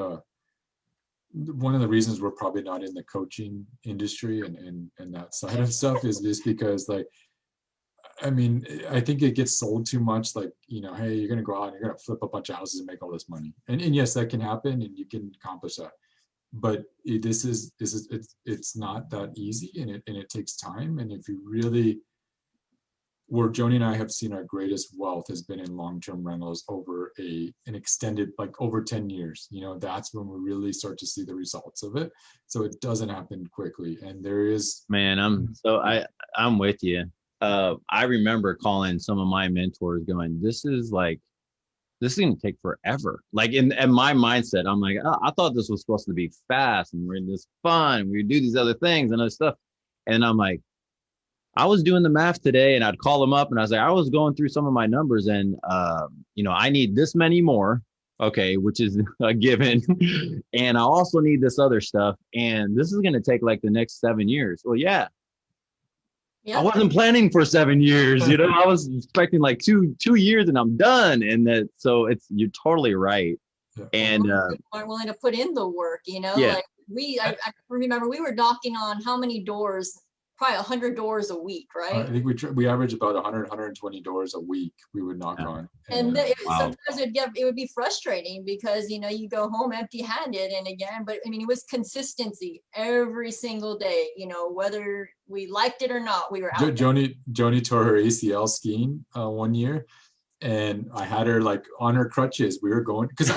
one of the reasons we're probably not in the coaching industry and that side of stuff is just because, like, I mean, I think it gets sold too much, like, hey, you're gonna go out and you're gonna flip a bunch of houses and make all this money. And yes, that can happen and you can accomplish that. But it's not that easy, and it takes time. And if you really, where Joni and I have seen our greatest wealth has been in long-term rentals over an extended, like over 10 years. That's when we really start to see the results of it. So it doesn't happen quickly. And there is, Man, I'm with you. I remember calling some of my mentors going, this is going to take forever. Like in my mindset, I'm like, oh, I thought this was supposed to be fast and we're in this fun and we do these other things and other stuff. And I'm like, I was doing the math today, and I'd call them up and I was like, I was going through some of my numbers, and I need this many more. Okay, which is a given. And I also need this other stuff. And this is going to take like the next 7 years. Well, yeah. Yeah. I wasn't planning for 7 years, I was expecting like two years and I'm done. And you're totally right. Yeah. And aren't willing to put in the work, Yeah. like I remember we were knocking on how many doors, probably 100 doors a week, I right? think we average about 100, 120 doors a week we would knock on. And Wow. sometimes it would be frustrating because, you go home empty handed, and again, but I mean, it was consistency every single day, whether we liked it or not, we were out there. Joni tore her ACL skiing one year, and I had her like on her crutches. We were going because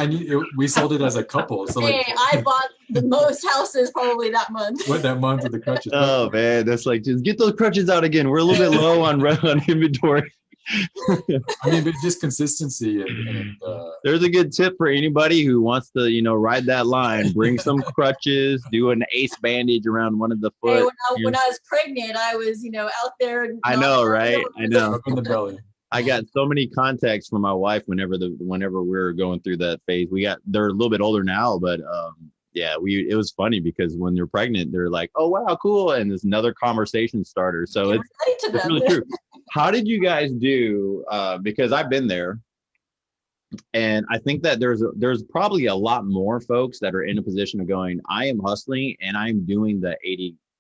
we sold it as a couple. So like, Hey, I bought the most houses probably that month. what that month with the crutches. oh man, that's like, just get those crutches out again. We're a little bit low on inventory. I mean, but just consistency and There's a good tip for anybody who wants to, ride that line. Bring some crutches, do an ace bandage around one of the Hey, foot. when I was pregnant, I was, out there. I know, right? I know. up in the belly. I got so many contacts from my wife whenever we were going through that phase. They're a little bit older now, but yeah, it was funny because when they're pregnant, they're like, oh wow, cool, and there's another conversation starter. So it's really true. How did you guys do? Because I've been there, and I think that there's probably a lot more folks that are in a position of going, I am hustling and I'm doing the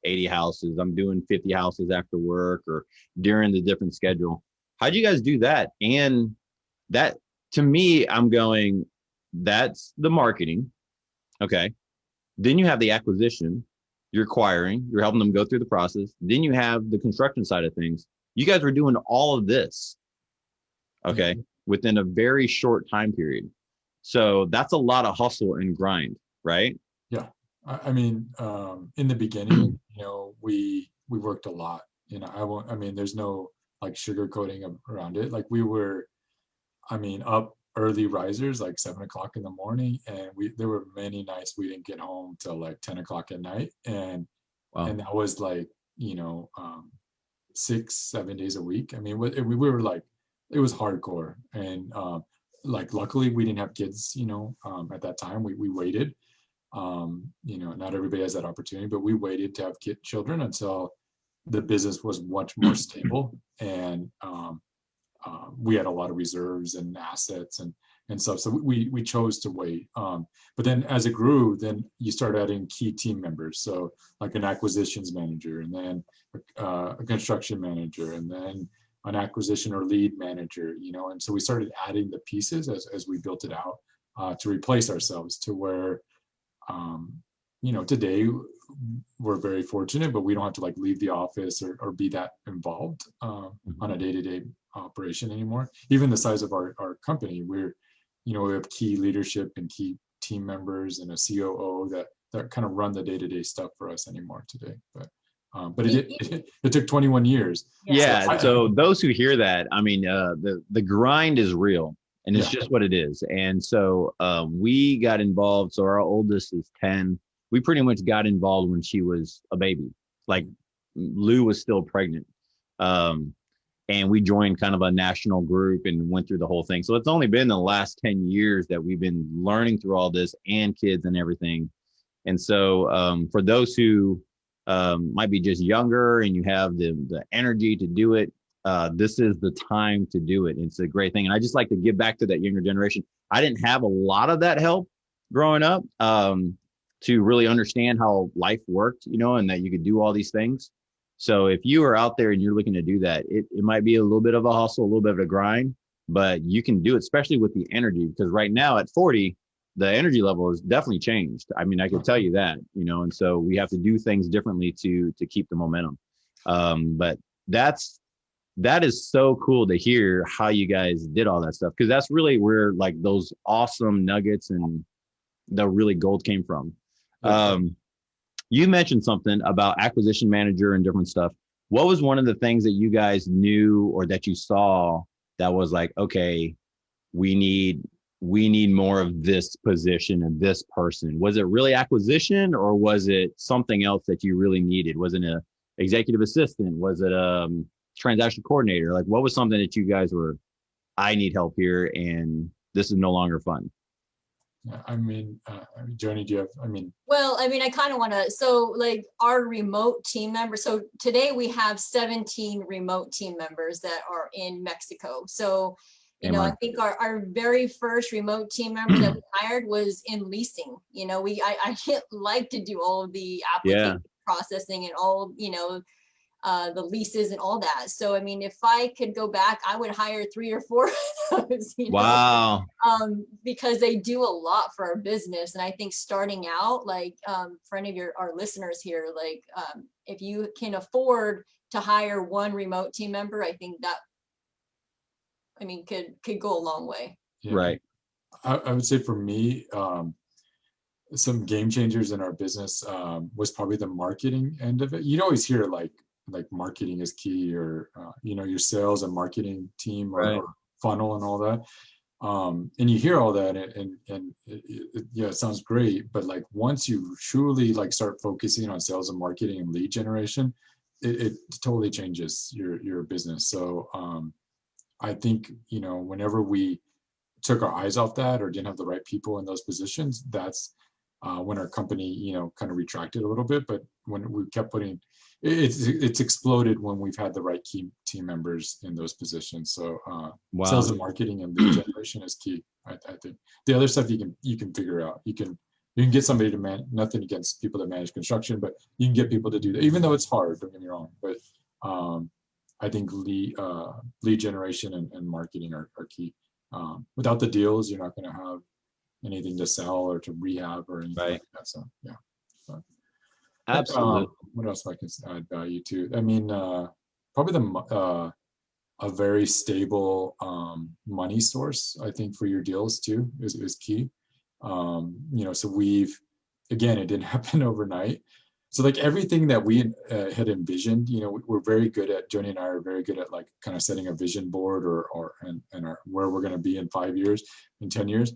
80 houses. I'm doing 50 houses after work or during the different schedule. How'd you guys do that? And that, to me, I'm going, that's the marketing. Okay. Then you have the acquisition. You're acquiring, you're helping them go through the process. Then you have the construction side of things. You guys were doing all of this, okay, within a very short time period. So that's a lot of hustle and grind, right? Yeah. I mean, in the beginning, we worked a lot. There's no like sugarcoating around it. Like we were, up early risers, like 7 o'clock in the morning. And there were many nights we didn't get home till like 10 o'clock at night. And, Wow. and that was like, 6-7 days a week. I mean, we were like, it was hardcore. And like, luckily we didn't have kids, at that time. We waited. Not everybody has that opportunity, but we waited to have children until the business was much more stable. And we had a lot of reserves and assets and stuff. So we chose to wait. But then as it grew, then you start adding key team members. So like an acquisitions manager, and then a construction manager, and then an acquisition or lead manager, and so we started adding the pieces as we built it out to replace ourselves to where, today we're very fortunate, but we don't have to like leave the office or be that involved on a day-to-day operation anymore. Even the size of our company, we have key leadership and key team members and a COO that kind of run the day-to-day stuff for us anymore today. But it took 21 years. Yeah. So those who hear that, the grind is real, and it's just what it is. And so we got involved. So our oldest is 10. We pretty much got involved when she was a baby. Like Lou was still pregnant. And we joined kind of a national group and went through the whole thing. So it's only been the last 10 years that we've been learning through all this, and kids and everything. And so for those who might be just younger and you have the energy to do it, this is the time to do it. It's a great thing. And I just like to give back to that younger generation. I didn't have a lot of that help growing up, to really understand how life worked, and that you could do all these things. So if you are out there and you're looking to do that, it might be a little bit of a hustle, a little bit of a grind, but you can do it, especially with the energy, because right now at 40, the energy level has definitely changed. I mean, I can tell you that, and so we have to do things differently to keep the momentum. But that is so cool to hear how you guys did all that stuff, because that's really where like those awesome nuggets and the really gold came from. You mentioned something about acquisition manager and different stuff. What was one of the things that you guys knew or that you saw that was like, okay, we need more of this position and this person? Was it really acquisition, or was it something else that you really needed? Was it an executive assistant? Was it a transaction coordinator? Like, what was something that you guys were, I need help here and this is no longer fun? I mean, Joni, do you have, Well, I kind of want to, so like our remote team members. So today we have 17 remote team members that are in Mexico. So, I think our very first remote team member that we hired was in leasing. I didn't like to do all of the application processing and all, the leases and all that. So, if I could go back, I would hire 3 or 4 of those, Wow. Because they do a lot for our business. And I think starting out, like, for any of our listeners here, like, if you can afford to hire 1 remote team member, I think that, could go a long way. yeah. Right. I would say for me, some game changers in our business was probably the marketing end of it. You'd always hear like marketing is key, or your sales and marketing team, or funnel and all that. And you hear all that, and it sounds great. But like once you truly like start focusing on sales and marketing and lead generation, it totally changes your business. So I think whenever we took our eyes off that or didn't have the right people in those positions, that's when our company kind of retracted a little bit. But when we kept putting it's exploded when we've had the right key team members in those positions. So sales and marketing and lead generation is key. I think the other stuff you can figure out. You can get somebody to manage. Nothing against people that manage construction, but you can get people to do that, even though it's hard. Don't get me wrong, but I think lead generation and marketing are key. Without the deals, you're not going to have anything to sell or to rehab or anything like that. So yeah. Absolutely. What else I can add value to? Probably a very stable money source, I think, for your deals too is key. So it didn't happen overnight. So like everything that we had envisioned, we're very good at, Joni and I are very good at like kind of setting a vision board and where we're going to be in 5 years, in 10 years.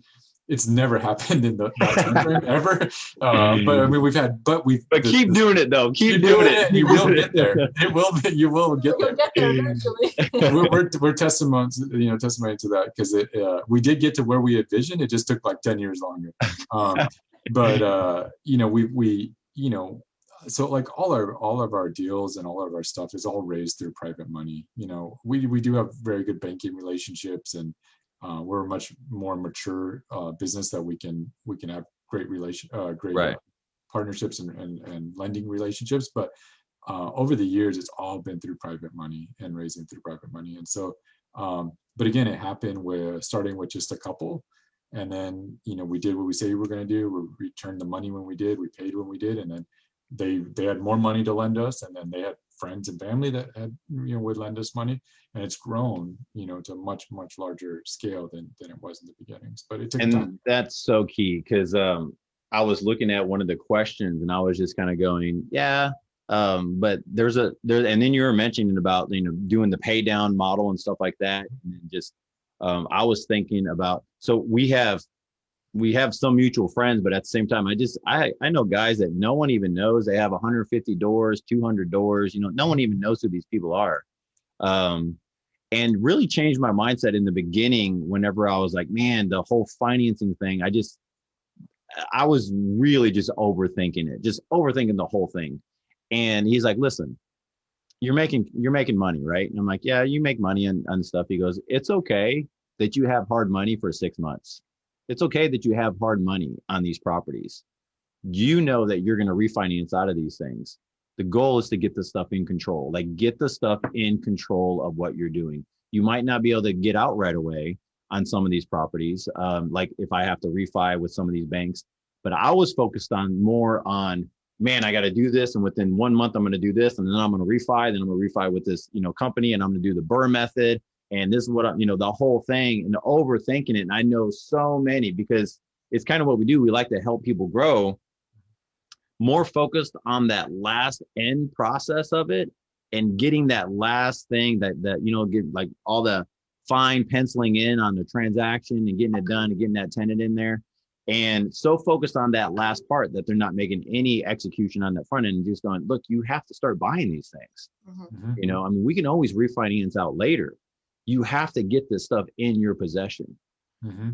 It's never happened in that time frame ever. But keep doing it though. Keep doing it. You will get there. You will get there. You'll get there eventually. we're testimony to that, because we did get to where we envisioned. It just took like 10 years longer. So like all of our deals and all of our stuff is all raised through private money. We do have very good banking relationships, and we're a much more mature business that we can have great partnerships and lending relationships. But over the years, it's all been through private money and raising through private money. And so, but again, it happened starting with just a couple. And then, we did what we say we were going to do. We returned the money when we did, we paid when we did. And then they had more money to lend us. And then they had friends and family that had, would lend us money. And it's grown, to a much, much larger scale than it was in the beginnings. But it took time. And that's so key, because I was looking at one of the questions and I was just kind of going, but there's and then you were mentioning about, doing the pay down model and stuff like that. And just, I was thinking about, so we have some mutual friends, but at the same time, I know guys that no one even knows. They have 150 doors, 200 doors, no one even knows who these people are. And really changed my mindset in the beginning whenever I was like, man, the whole financing thing, I was really just overthinking the whole thing. And he's like, listen, you're making money, right? And I'm like, yeah, you make money on stuff. He goes, it's okay that you have hard money for 6 months. It's okay that you have hard money on these properties. You know that you're going to refinance out of these things. The goal is to get the stuff in control, like get the stuff in control of what you're doing. You might not be able to get out right away on some of these properties. Like if I have to refi with some of these banks, but I was focused on more on, man, I got to do this. And within 1 month, I'm going to do this. And then I'm going to refi, then I'm going to refi with this, company, and I'm going to do the BRRRR method. And this is what, the whole thing, and overthinking it. And I know so many, because it's kind of what we do. We like to help people grow, more focused on that last end process of it and getting that last thing that get like all the fine penciling in on the transaction and getting it done and getting that tenant in there. And so focused on that last part that they're not making any execution on that front end and just going, look, you have to start buying these things. Mhm. We can always refinance out later. You have to get this stuff in your possession.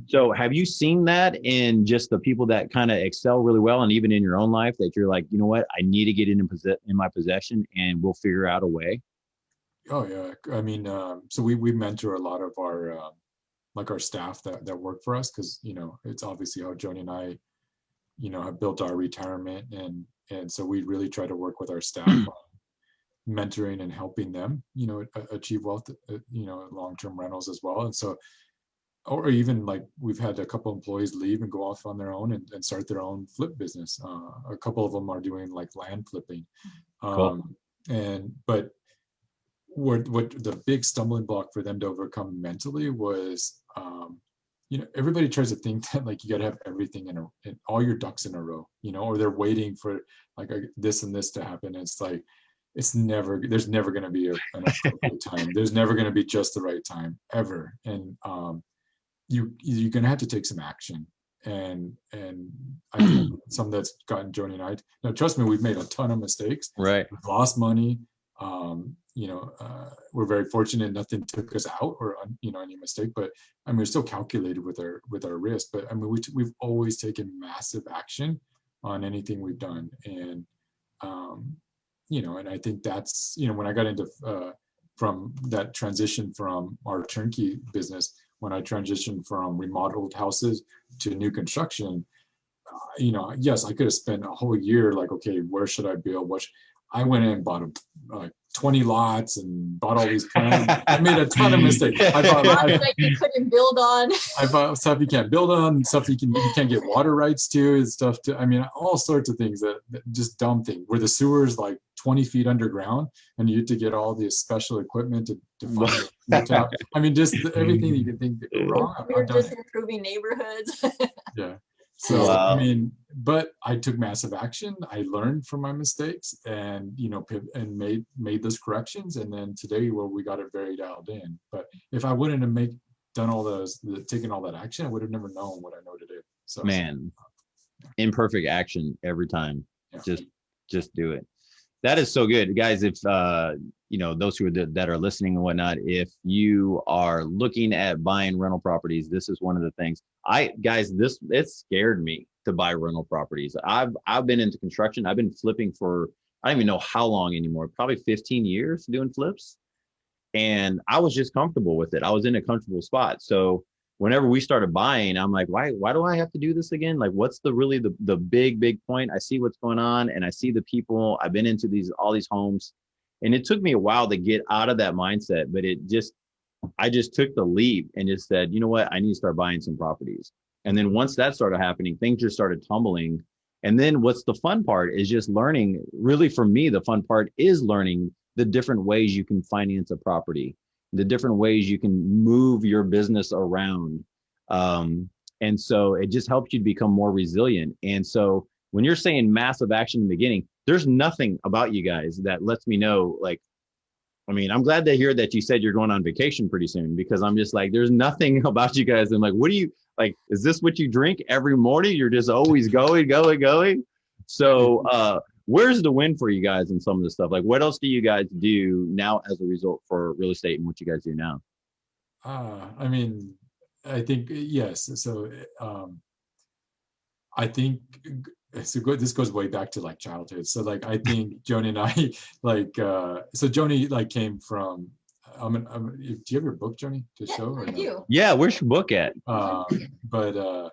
So have you seen that in just the people that kind of excel really well, and even in your own life, that you're like, you know what, I need to get it in my possession and we'll figure out a way? Oh yeah. I mean, so we mentor a lot of our like our staff that work for us, because it's obviously how Joni and I have built our retirement, and so we really try to work with our staff on mentoring and helping them achieve wealth, long-term rentals as well. And so, or even like we've had a couple employees leave and go off on their own and start their own flip business. A couple of them are doing like land flipping. Cool. But what the big stumbling block for them to overcome mentally was, everybody tries to think that like you got to have everything in all your ducks in a row, or they're waiting for like this and this to happen. It's like, there's never going to be an appropriate time. There's never going to be just the right time ever. And you're going to have to take some action. And I think some that's gotten Joni and I, now trust me, we've made a ton of mistakes. Right. We've lost money. We're very fortunate nothing took us out or any mistake, but I mean, we're still calculated with our risk. But I mean, we've always taken massive action on anything we've done. And and I think that's, when I got into from that transition from our turnkey business, when I transitioned from remodeled houses to new construction, yes, I could have spent a whole year like, okay, where should I build? I went in and bought 20 lots and bought all these plans. I made a ton of mistakes. I Lots you couldn't build on. I bought stuff you can't build on, stuff you can't get water rights to, and stuff to. I mean, all sorts of things that just dumb things. Where the sewer's like 20 feet underground, and you had to get all this special equipment to find the tap. I mean, just everything you can think that go wrong. We're just improving neighborhoods. Yeah. So Wow. I mean, but I took massive action. I learned from my mistakes, and and made those corrections. And then today, well, we got it very dialed in. But if I wouldn't have done all those, taken all that action, I would have never known what I know today. So Man, imperfect action every time. Yeah. Just do it. That is so good, guys. If those who are that are listening and whatnot, if you are looking at buying rental properties, this is one of the things. It scared me to buy rental properties. I've been into construction. I've been flipping for, I don't even know how long anymore, probably 15 years doing flips. And I was just comfortable with it. I was in a comfortable spot. So whenever we started buying, I'm like, why do I have to do this again? Like, what's the big point? I see what's going on, and I see the people. I've been into all these homes, and it took me a while to get out of that mindset, but I just took the leap and just said, you know what, I need to start buying some properties. And then once that started happening, things just started tumbling. And then what's the fun part is just learning. Really, for me, the fun part is learning the different ways you can finance a property, the different ways you can move your business around. And so it just helps you to become more resilient. And so when you're saying massive action in the beginning, there's nothing about you guys that lets me know, like, I mean, I'm glad to hear that you said you're going on vacation pretty soon, because I'm just like, there's nothing about you guys. I'm like, what do you like? Is this what you drink every morning? You're just always going. So where's the win for you guys in some of this stuff? Like, what else do you guys do now as a result for real estate and what you guys do now? I mean, I think, yes. So I think so good. This goes way back to like childhood. So like I think Joni and I like so Joni like came from do you have your book, Joni, to Yeah, show? Or I no? do. Yeah, where's your book at? But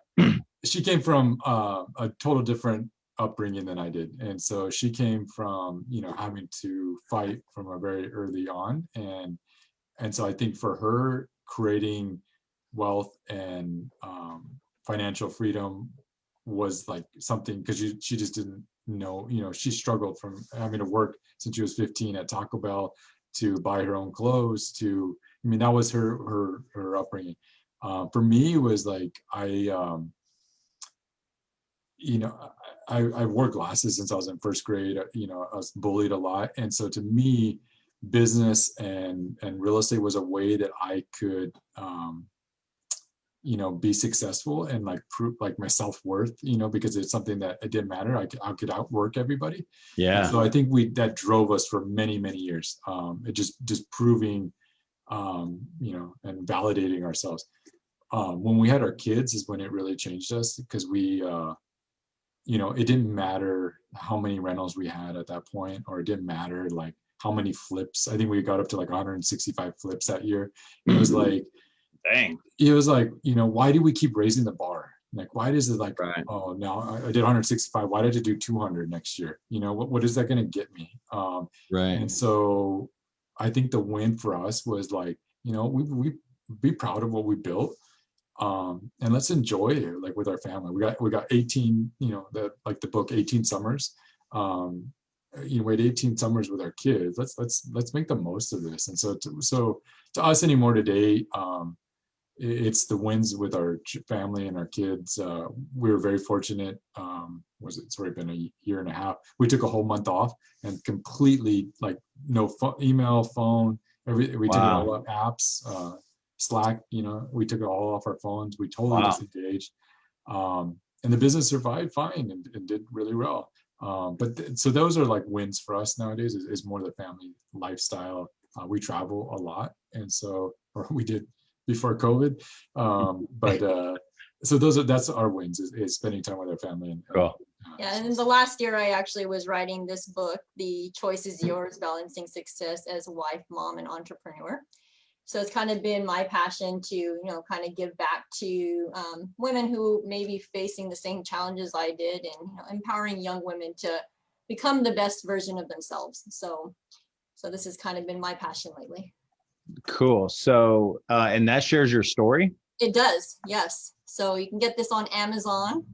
she came from a total different upbringing than I did, and so she came from having to fight from a very early on, and so I think for her creating wealth and financial freedom was like something, because she just didn't know, she struggled from having to work since she was 15 at Taco Bell to buy her own clothes to, that was her upbringing. For me, it was like I wore glasses since I was in first grade. I was bullied a lot, and so to me, business and real estate was a way that I could be successful and like prove like my self-worth, because it's something that it didn't matter. I could outwork everybody. Yeah. So I think that drove us for many, many years. It just proving, and validating ourselves. When we had our kids is when it really changed us, because we, it didn't matter how many rentals we had at that point, or it didn't matter like how many flips. I think we got up to like 165 flips that year. It was like, Dang. it was like, why do we keep raising the bar? Like, why does it like, Right. oh, now I did 165. Why did I do 200 next year? What is that going to get me? Right. And so I think the win for us was like, we be proud of what we built. And let's enjoy it like with our family. We got 18, the book 18 Summers. We had 18 summers with our kids. Let's make the most of this. And so to us anymore today, it's the wins with our family and our kids. We were very fortunate. It's already been a year and a half. We took a whole month off and completely like no email, phone, everything. We took it all up, apps, Slack. We took it all off our phones. We totally disengaged, and the business survived fine and did really well. So those are like wins for us nowadays. Is more the family lifestyle. We travel a lot, and so or we did before COVID. So that's our wins is spending time with our family. Cool. Yeah, and in the last year, I actually was writing this book, The Choice is Yours, Balancing Success as Wife, Mom, and Entrepreneur. So it's kind of been my passion to, kind of give back to women who may be facing the same challenges I did, and empowering young women to become the best version of themselves. So this has kind of been my passion lately. Cool. So, and that shares your story? It does, yes. So you can get this on Amazon.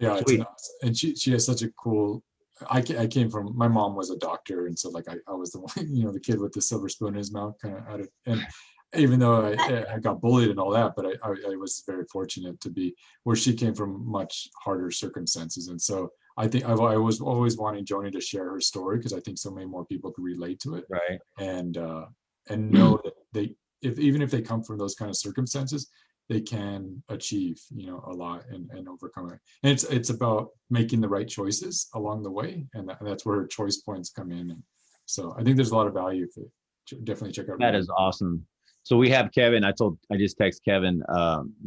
Yeah, and she has such a cool. I came from, my mom was a doctor, and so like I was the one, the kid with the silver spoon in his mouth, kind of at it. And even though I got bullied and all that, but I was very fortunate to be where she came from, much harder circumstances. And so I think I was always wanting Joni to share her story, because I think so many more people could relate to it. Right. And know that even if they come from those kind of circumstances, they can achieve, a lot and overcome it. And it's about making the right choices along the way. And that's where choice points come in. And so I think there's a lot of value for it. Definitely check out. That is awesome. So we have Kevin. I just text Kevin.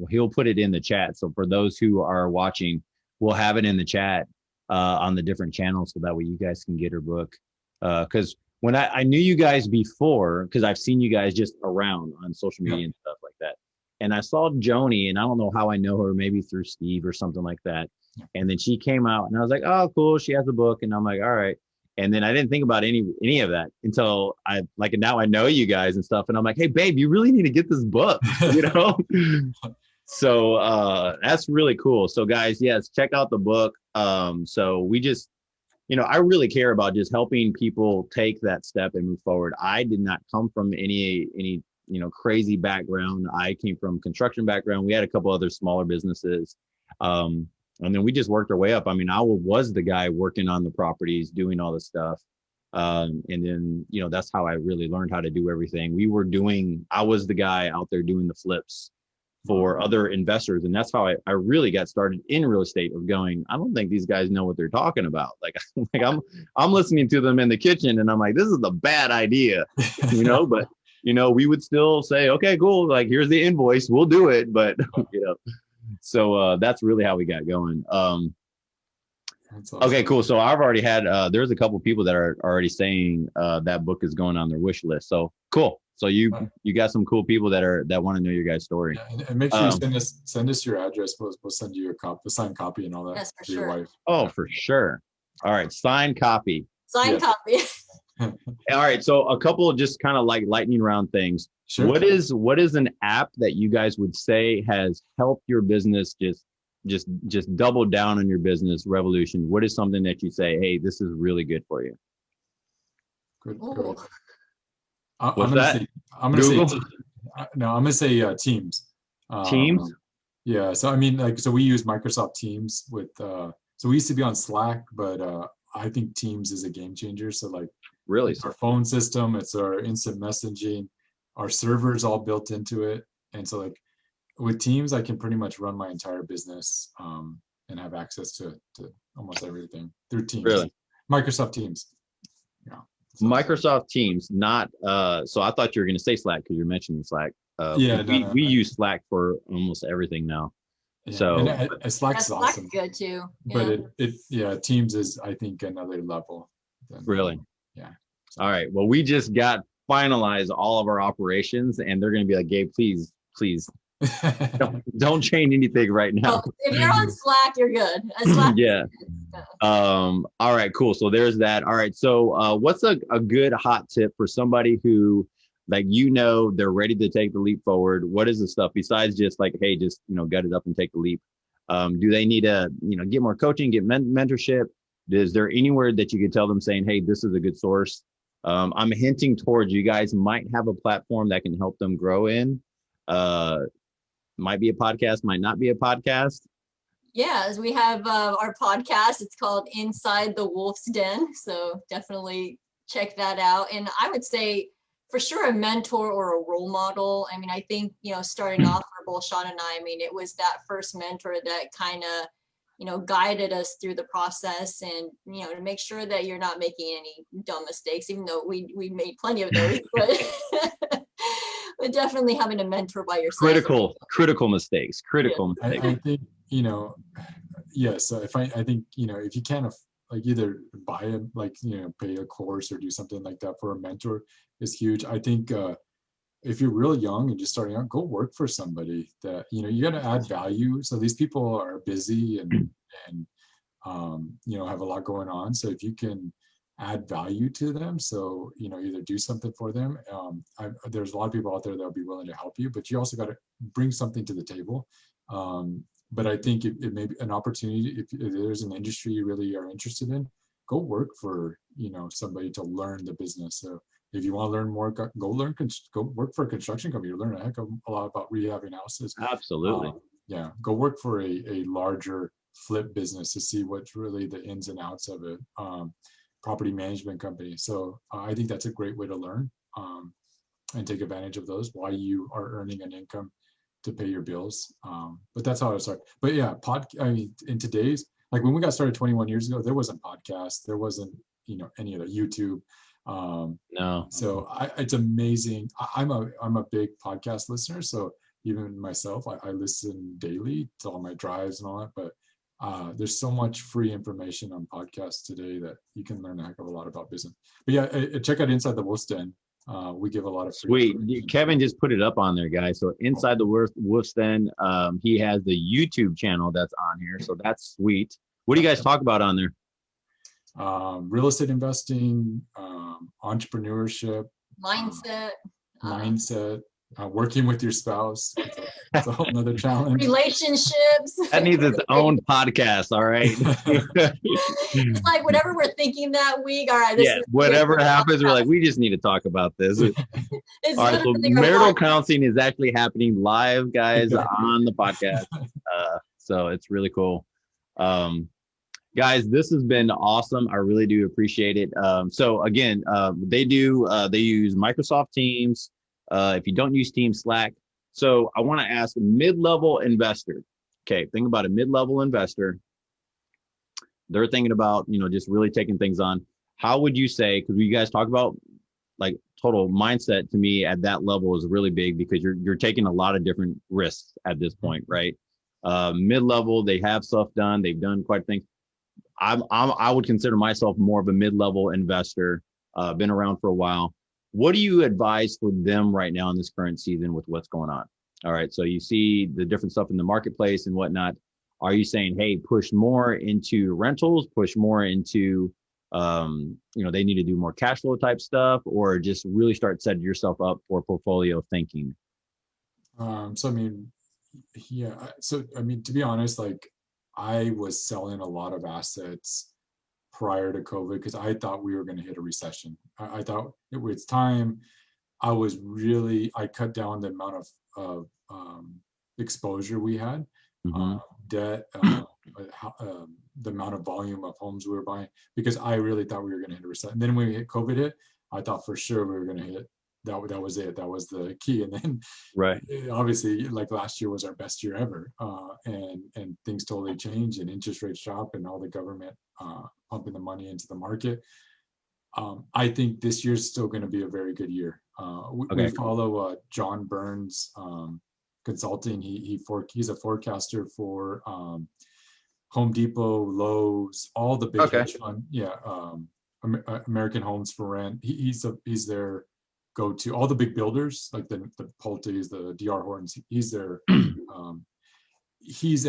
He'll put it in the chat. So for those who are watching, we'll have it in the chat on the different channels, so that way you guys can get her book. Because when I knew you guys before, because I've seen you guys just around on social media and stuff like that. And I saw Joni, and I don't know how I know her, maybe through Steve or something like that. Yeah. And then she came out, and I was like, oh, cool. She has a book. And I'm like, all right. And then I didn't think about any of that until now I know you guys and stuff. And I'm like, hey, babe, you really need to get this book, So that's really cool. So guys, yes, check out the book. So we just, I really care about just helping people take that step and move forward. I did not come from any crazy background. I came from construction background. We had a couple other smaller businesses. And then we just worked our way up. I mean, I was the guy working on the properties, doing all the stuff. And then, that's how I really learned how to do everything. I was the guy out there doing the flips for other investors. And that's how I really got started in real estate, of going, I don't think these guys know what they're talking about. Like I'm listening to them in the kitchen, and I'm like, this is a bad idea, but we would still say, okay, cool. Like, here's the invoice. We'll do it. But, So that's really how we got going. That's awesome. Okay, cool. So I've already had there's a couple people that are already saying that book is going on their wish list. So cool. So you got some cool people that want to know your guys' story. Yeah, and make sure you send us your address. We'll send you a signed copy and all that Yes, for your sure. wife. Oh, for sure. All right, signed copy. Signed Yeah. copy. All right, so a couple of just kind of like lightning round things. Sure. What is an app that you guys would say has helped your business just double down on your business revolution? What is something that you say, hey, this is really good for you? Good. Ooh. I'm What's gonna that? say. I'm gonna Google? say. No, I'm gonna say Teams. Teams? Yeah. So I mean, like, so we use Microsoft Teams with. So we used to be on Slack, but I think Teams is a game changer. So like, Really? it's our phone system, it's our instant messaging, our servers all built into it, and so like with Teams, I can pretty much run my entire business and have access to almost everything through Teams. Really? Microsoft Teams. Yeah. So- Microsoft Teams, not so I thought you were going to say Slack because you're mentioning Slack. Yeah, we use Slack for almost everything now. Yeah, So and Slack's Slack's awesome, good too. but Teams is, I think, another level. really, Yeah. all right. Well, we just got finalized all of our operations, and they're going to be like, Gabe, please don't change anything right now. Oh, if you're on Slack, you're good. Slack, Yeah. All right, cool. So there's that. All right. So what's a good hot tip for somebody who, like, they're ready to take the leap forward? What is the stuff besides just like, hey, just, gut it up and take the leap? Do they need to, get more coaching, get mentorship? Is there anywhere that you could tell them saying, hey, this is a good source? I'm hinting towards you guys might have a platform that can help them grow in. Might be a podcast, might not be a podcast. yeah, as we have our podcast, it's called Inside the Wolf's Den. So definitely check that out. And I would say for sure a mentor or a role model. I mean, I think, starting off for both Shawn and I mean, it was that first mentor that kind of, guided us through the process and, to make sure that you're not making any dumb mistakes, even though we made plenty of those, but definitely having a mentor by your side. Critical mistakes. I think, yes, if I think, if you can't like either buy a, like, pay a course or do something like that for a mentor is huge. I think if you're real young and just starting out, go work for somebody that, you got to add value. So these people are busy and have a lot going on. So if you can add value to them, so, either do something for them. There's a lot of people out there that will be willing to help you, but you also got to bring something to the table. But I think it may be an opportunity. If there's an industry you really are interested in, go work for, somebody to learn the business. So if you want to learn more, go work for a construction company. You learn a heck of a lot about rehabbing houses. Absolutely. Yeah, go work for a larger flip business to see what's really the ins and outs of it. Property management company. So I think that's a great way to learn and take advantage of those while you are earning an income to pay your bills. But that's how I start. But yeah, in today's, like when we got started 21 years ago, there wasn't podcasts, there wasn't, any of the YouTube. No. So it's amazing. I'm a big podcast listener. So even myself, I listen daily to all my drives and all that, but there's so much free information on podcasts today that you can learn a heck of a lot about business. But yeah, check out Inside the Wolf's Den. We give a lot of free Sweet. Kevin just put it up on there, guys. So Inside the Wolf's Den, he has the YouTube channel that's on here. So that's sweet. What do you guys talk about on there? Real estate investing, entrepreneurship, mindset, working with your spouse. It's a whole nother challenge. Relationships. That needs its own podcast. All right. It's like whatever we're thinking that week. All right. Whatever happens, we're like, we just need to talk about this. All right. So marital counseling is actually happening live, guys, on the podcast. So it's really cool. Guys, this has been awesome. I really do appreciate it. So again, they use Microsoft Teams. If you don't use Teams, Slack. So I want to ask a mid-level investor. Okay, think about a mid-level investor. They're thinking about, just really taking things on. How would you say, because you guys talk about like total mindset, to me at that level is really big because you're taking a lot of different risks at this point, right? Mid-level, they have stuff done. They've done quite a thing. I would consider myself more of a mid-level investor, been around for a while. What do you advise for them right now in this current season with what's going on? All right, so you see the different stuff in the marketplace and whatnot. Are you saying, hey, push more into rentals, push more into, they need to do more cash flow type stuff, or just really start setting yourself up for portfolio thinking? So I mean, yeah. So I mean, to be honest, like I was selling a lot of assets prior to COVID because I thought we were going to hit a recession. I thought it was time. I cut down the amount of exposure we had, debt, the amount of volume of homes we were buying, because I really thought we were going to hit a recession. And then when we hit COVID hit, I thought for sure we were going to hit. That was it. That was the key. And then, right, obviously, like last year was our best year ever, and things totally changed, and interest rates dropped, and all the government pumping the money into the market. I think this year's still going to be a very good year. We follow John Burns Consulting. He's a forecaster for Home Depot, Lowe's, all the big hedge fund. Yeah, American Homes for Rent. He's their go-to. All the big builders like the Pulte's, the DR Hortons. He's their he's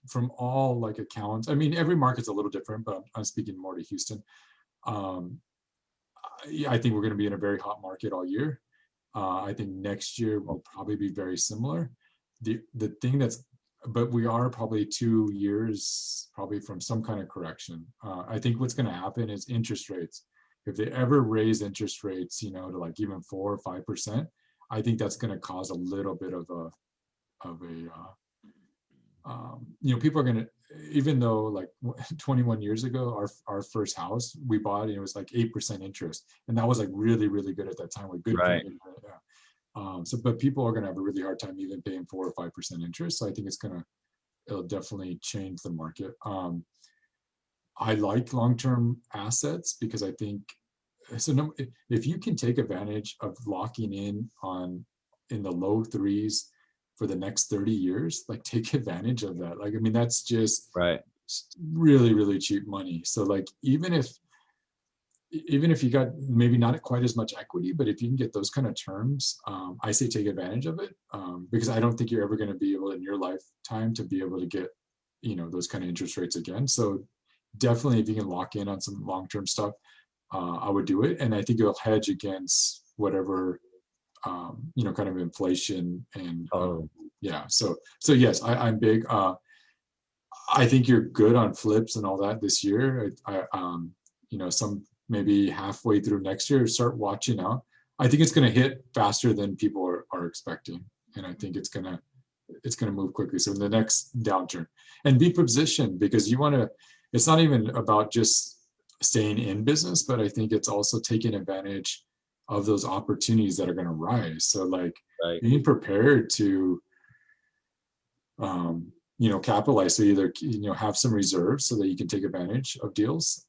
from all like accounts. I mean, every market's a little different, but I'm speaking more to Houston. I think we're going to be in a very hot market all year. I think next year will probably be very similar. The thing but we are probably 2 years probably from some kind of correction. I think what's going to happen is interest rates. If they ever raise interest rates, to like even 4 or 5%, I think that's going to cause a little bit of people are going to, even though like 21 years ago, our first house we bought, and it was like 8% interest. And that was like really, really good at that time with good right. credit. Yeah. But people are going to have a really hard time even paying 4 or 5% interest. So I think it'll definitely change the market. I like long-term assets because I think, if you can take advantage of locking in the low 3s for the next 30 years, like take advantage of that. Like, I mean, that's just right, really, really cheap money. So like, even if you got maybe not quite as much equity, but if you can get those kind of terms, I say take advantage of it, because I don't think you're ever going to be able in your lifetime to be able to get, those kind of interest rates again. So definitely if you can lock in on some long-term stuff, I would do it. And I think it'll hedge against whatever, kind of inflation and yeah. So yes, I'm big. I think you're good on flips and all that this year. Some maybe halfway through next year, start watching out. I think it's going to hit faster than people are expecting. And I think it's going to move quickly. So in the next downturn, and be positioned, because it's not even about just staying in business, but I think it's also taking advantage of those opportunities that are going to rise. So like being prepared to, capitalize. So either, have some reserves so that you can take advantage of deals,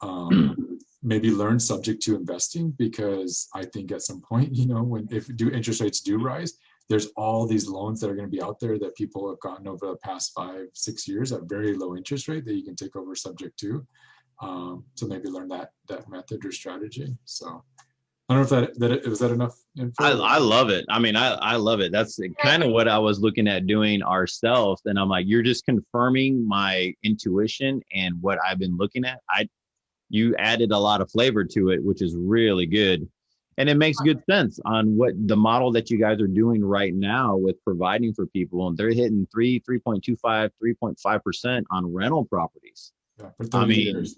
maybe learn subject to investing, because I think at some point, if interest rates do rise, there's all these loans that are going to be out there that people have gotten over the past 5-6 years at very low interest rate that you can take over subject to. So maybe learn that method or strategy. So I don't know if was that enough info? I love it. I mean, I love it. That's kind of what I was looking at doing ourselves. And I'm like, you're just confirming my intuition and what I've been looking at. You added a lot of flavor to it, which is really good. And it makes good sense on what the model that you guys are doing right now with providing for people. And they're hitting 3.25, 3.5% on rental properties. Yeah, for 30 years.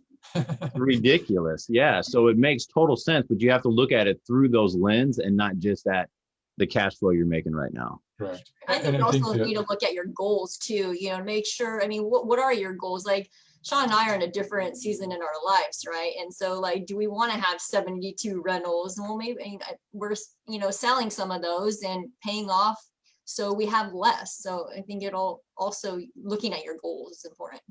Ridiculous. Yeah. So it makes total sense, but you have to look at it through those lens and not just at the cash flow you're making right now. Correct. I think you also need to look at your goals too, make sure, what are your goals? Like Shawn and I are in a different season in our lives, right? And so like, do we want to have 72 rentals? Well, maybe we're, selling some of those and paying off, so we have less. So I think it'll also, looking at your goals is important.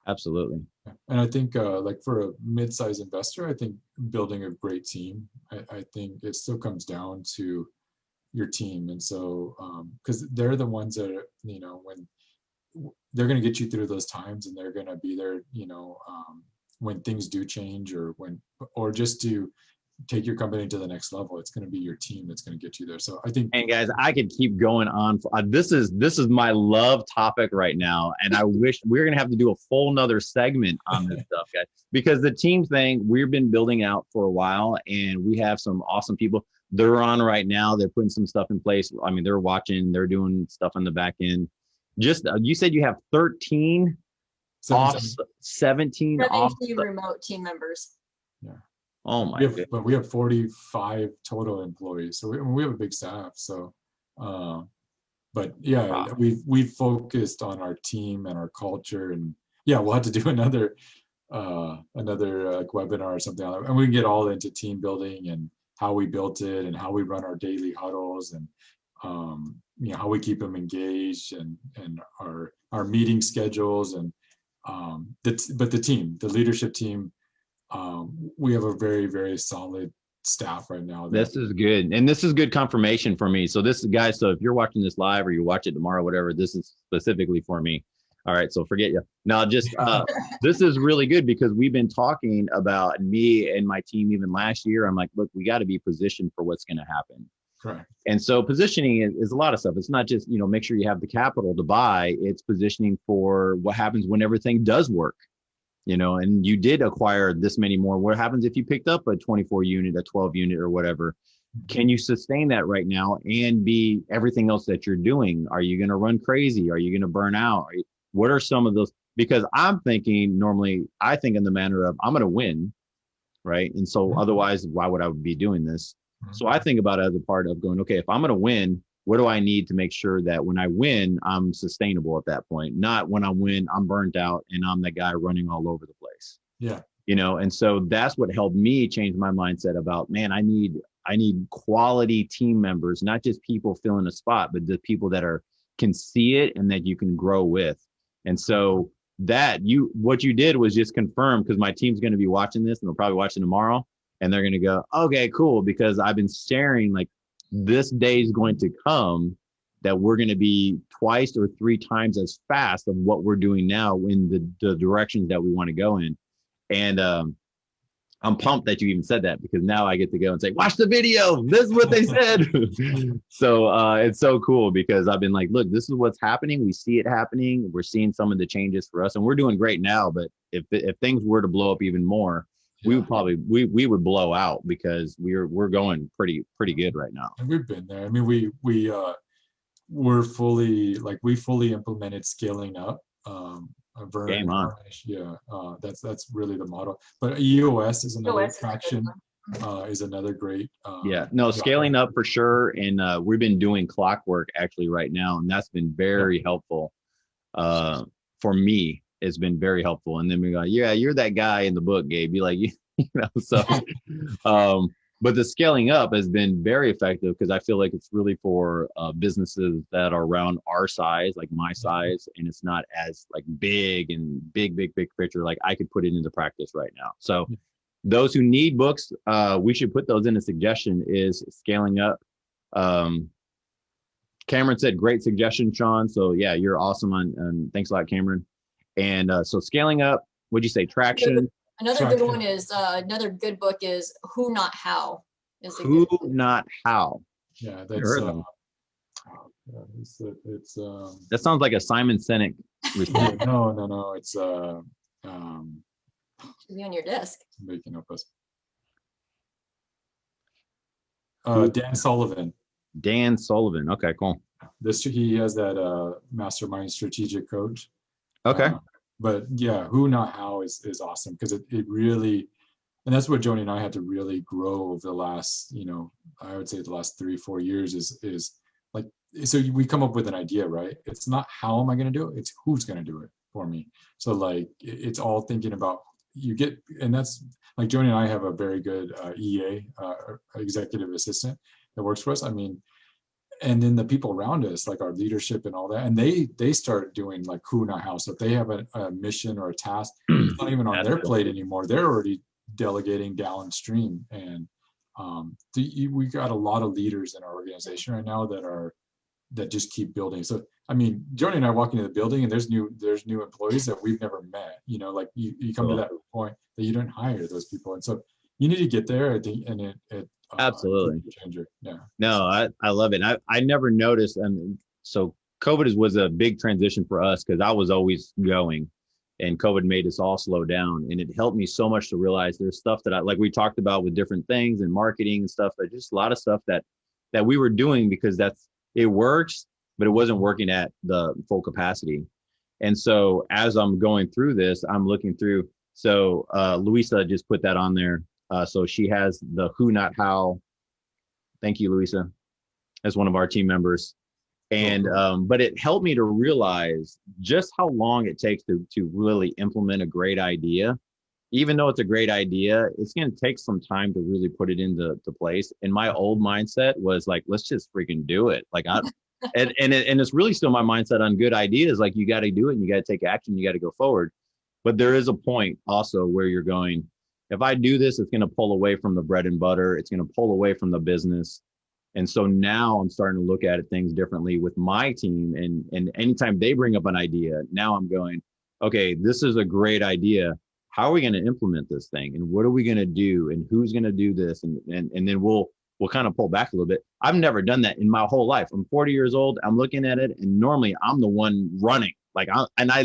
Absolutely. And I think like for a mid-sized investor, I think building a great team, I think it still comes down to your team. And so, because they're the ones that, when they're going to get you through those times, and they're going to be there, when things do change, or just to take your company to the next level. It's going to be your team that's going to get you there. So I think, And guys, I could keep going on. This is my love topic right now. And I wish we're going to have to do a full nother segment on this stuff, guys, because the team thing we've been building out for a while, and we have some awesome people. They're on right now. They're putting some stuff in place. I mean, they're watching, they're doing stuff on the back end. Just, you said you have 13 off, 17 off. 17 remote team members. Yeah. Oh my goodness. But we have 45 total employees, so we have a big staff. So, but yeah, Wow. we've focused on our team and our culture, and yeah, we'll have to do another like webinar or something like that, and we can get all into team building and how we built it and how we run our daily huddles, and how we keep them engaged, and our meeting schedules, and but the leadership team. We have a very, very solid staff right now. This is good. And this is good confirmation for me. So this is, guys, so if you're watching this live or you watch it tomorrow, whatever, this is specifically for me. All right. So forget you. Now, just this is really good, because we've been talking about, me and my team even last year. I'm like, look, we got to be positioned for what's going to happen. Correct. And so positioning is a lot of stuff. It's not just, make sure you have the capital to buy. It's positioning for what happens when everything does work. And you did acquire this many more. What happens if you picked up a 24 unit, a 12 unit, or whatever? Can you sustain that right now and be everything else that you're doing? Are you going to run crazy? Are you going to burn out? What are some of those? Because I'm thinking, normally I think in the manner of, I'm going to win, right? And so otherwise, why would I be doing this? So I think about it as a part of going, okay, if I'm going to win, what do I need to make sure that when I win, I'm sustainable at that point? Not when I win, I'm burnt out and I'm the guy running all over the place. Yeah. And so that's what helped me change my mindset about, man, I need quality team members, not just people filling a spot, but the people that can see it and that you can grow with. And so what you did was just confirm, because my team's going to be watching this, and they'll probably watch it tomorrow, and they're going to go, okay, cool. Because I've been sharing, like, this day is going to come that we're going to be twice or three times as fast of what we're doing now in the directions that we want to go in. And I'm pumped that you even said that, because now I get to go and say, watch the video. This is what they said. So it's so cool, because I've been like, look, this is what's happening. We see it happening. We're seeing some of the changes for us, and we're doing great now. But if things were to blow up even more, we would probably we would blow out, because we're going pretty good right now. And we've been there. I mean, we're fully implemented scaling up. Game on. Yeah, that's really the model. But EOS is another traction. Is another great. Scaling up for sure. And we've been doing clockwork actually right now, and that's been very helpful for me. It's been very helpful. And then we go, yeah, you're that guy in the book, Gabe. You like, so, but the scaling up has been very effective, because I feel like it's really for businesses that are around our size, like my size, and it's not as like big picture. Like I could put it into practice right now. So those who need books, we should put those in a suggestion, is scaling up. Cameron said, great suggestion, Shawn. So yeah, you're awesome on thanks a lot, Cameron. And so scaling up, what'd you say? Traction. Another good one is another good book is Who Not How. Who Not How. Yeah, that's it's that sounds like a Simon Sinek response. No, it's should be on your desk. Making up us. Dan Sullivan. Dan Sullivan. Okay, cool. He has that mastermind strategic coach. Okay. But yeah, Who Not How is awesome, because it really, and that's what Joni and I had to really grow over the last, I would say the last 3-4 years is like, so we come up with an idea, right? It's not how am I going to do it? It's who's going to do it for me. So like, it's all thinking about and that's like Joni and I have a very good EA, executive assistant that works for us. I mean, and then the people around us, like our leadership and all that, and they start doing like Who Not How. So if they have a mission or a task, it's not even on their plate anymore. They're already delegating downstream. And we got a lot of leaders in our organization right now that are that just keep building. So I mean, Joni and I walk into the building and there's new employees that we've never met. You know, like you come to that point that you don't hire those people, and so you need to get there. I think, and it Absolutely. changer. Yeah. No, I love it. I never noticed, and so COVID was a big transition for us because I was always going, and COVID made us all slow down, and it helped me so much to realize there's stuff that like we talked about with different things and marketing and stuff. There's just a lot of stuff that we were doing because it works, but it wasn't working at the full capacity. And so as I'm going through this, I'm looking through. So Louisa just put that on there. So she has the who, not how. Thank you, Louisa, as one of our team members. And but it helped me to realize just how long it takes to really implement a great idea. Even though it's a great idea, it's going to take some time to really put it into place. And my old mindset was like, let's just freaking do it. Like and it's really still my mindset on good ideas. Like you got to do it and you got to take action. You got to go forward. But there is a point also where you're going, if I do this, it's going to pull away from the bread and butter. It's going to pull away from the business. And so now I'm starting to look at things differently with my team. And anytime they bring up an idea, now I'm going, okay, this is a great idea. How are we going to implement this thing? And what are we going to do? And who's going to do this? And then we'll kind of pull back a little bit. I've never done that in my whole life. I'm 40 years old. I'm looking at it. And normally I'm the one running. Like, I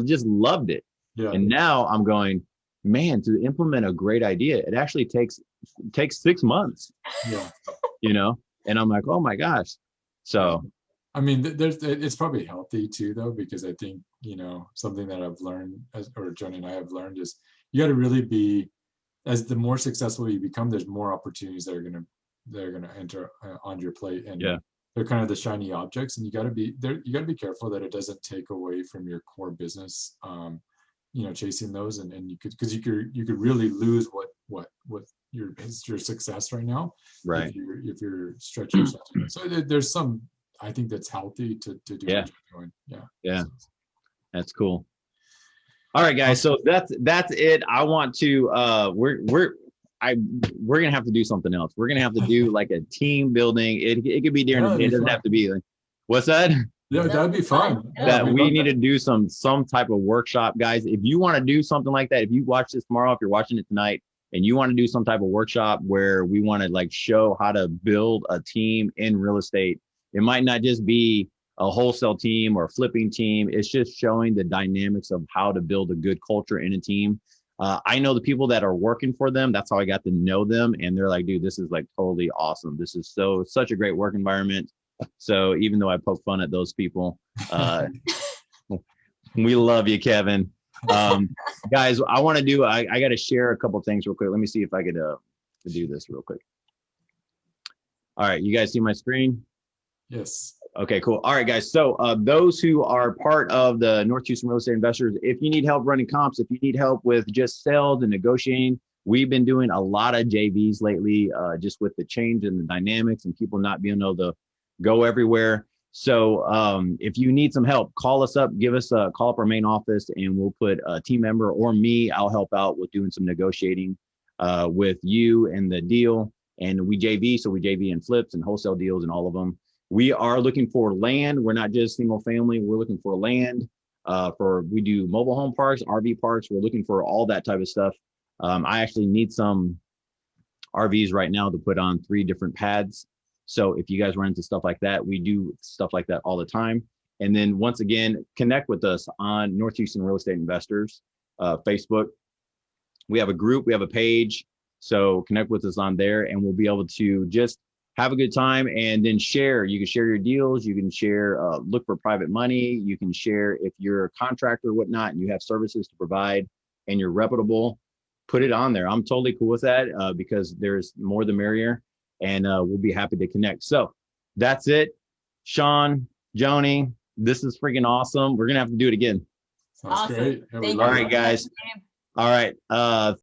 just loved it. Yeah. And now I'm going, man, to implement a great idea, it actually takes 6 months. Yeah. You know, and I'm like, oh my gosh. So, I mean, it's probably healthy too, though, because I think, you know, something that I've learned, or Joni and I have learned, is you got to really be, as the more successful you become, there's more opportunities that are gonna enter on your plate, and they're kind of the shiny objects, and you got to be careful that it doesn't take away from your core business. You know, chasing those, and you could really lose what your success right now, right? If you're stretching yourself. So there's some, I think that's healthy to do. Yeah. What you're doing. Yeah. That's cool. All right, guys. So that's it. I want to we're gonna have to do something else. We're gonna have to do like a team building. It could be during the day. It doesn't have to be like, what's that? Yeah, that'd be fun. That we need to do some type of workshop, guys. If you want to do something like that, if you watch this tomorrow, if you're watching it tonight, and you want to do some type of workshop where we want to like show how to build a team in real estate, it might not just be a wholesale team or a flipping team. It's just showing the dynamics of how to build a good culture in a team. I know the people that are working for them. That's how I got to know them. And they're like, dude, this is like totally awesome. This is such a great work environment. So even though I poke fun at those people, we love you, Kevin. Guys, I want to do, I got to share a couple things real quick. Let me see if I could do this real quick. All right. You guys see my screen? Yes. Okay, cool. All right, guys. So those who are part of the North Houston Real Estate Investors, if you need help running comps, if you need help with just sales and negotiating, we've been doing a lot of JVs lately, just with the change in the dynamics and people not being able to go everywhere. So if you need some help, call us up, give us a call up our main office, and we'll put a team member or me. I'll help out with doing some negotiating with you and the deal. And we JV, so we JV in flips and wholesale deals and all of them. We are looking for land. We're not just single family. We're looking for land we do mobile home parks, RV parks. We're looking for all that type of stuff. I actually need some RVs right now to put on 3 different pads. So if you guys run into stuff like that, we do stuff like that all the time. And then once again, connect with us on North Houston Real Estate Investors, Facebook. We have a group, we have a page. So connect with us on there and we'll be able to just have a good time and then share. You can share your deals. You can share, look for private money. You can share if you're a contractor or whatnot and you have services to provide and you're reputable, put it on there. I'm totally cool with that because there's more the merrier. And we'll be happy to connect. So that's it. Shawn, Joni, this is freaking awesome. We're going to have to do it again. Sounds great. Thank All right, guys. All right.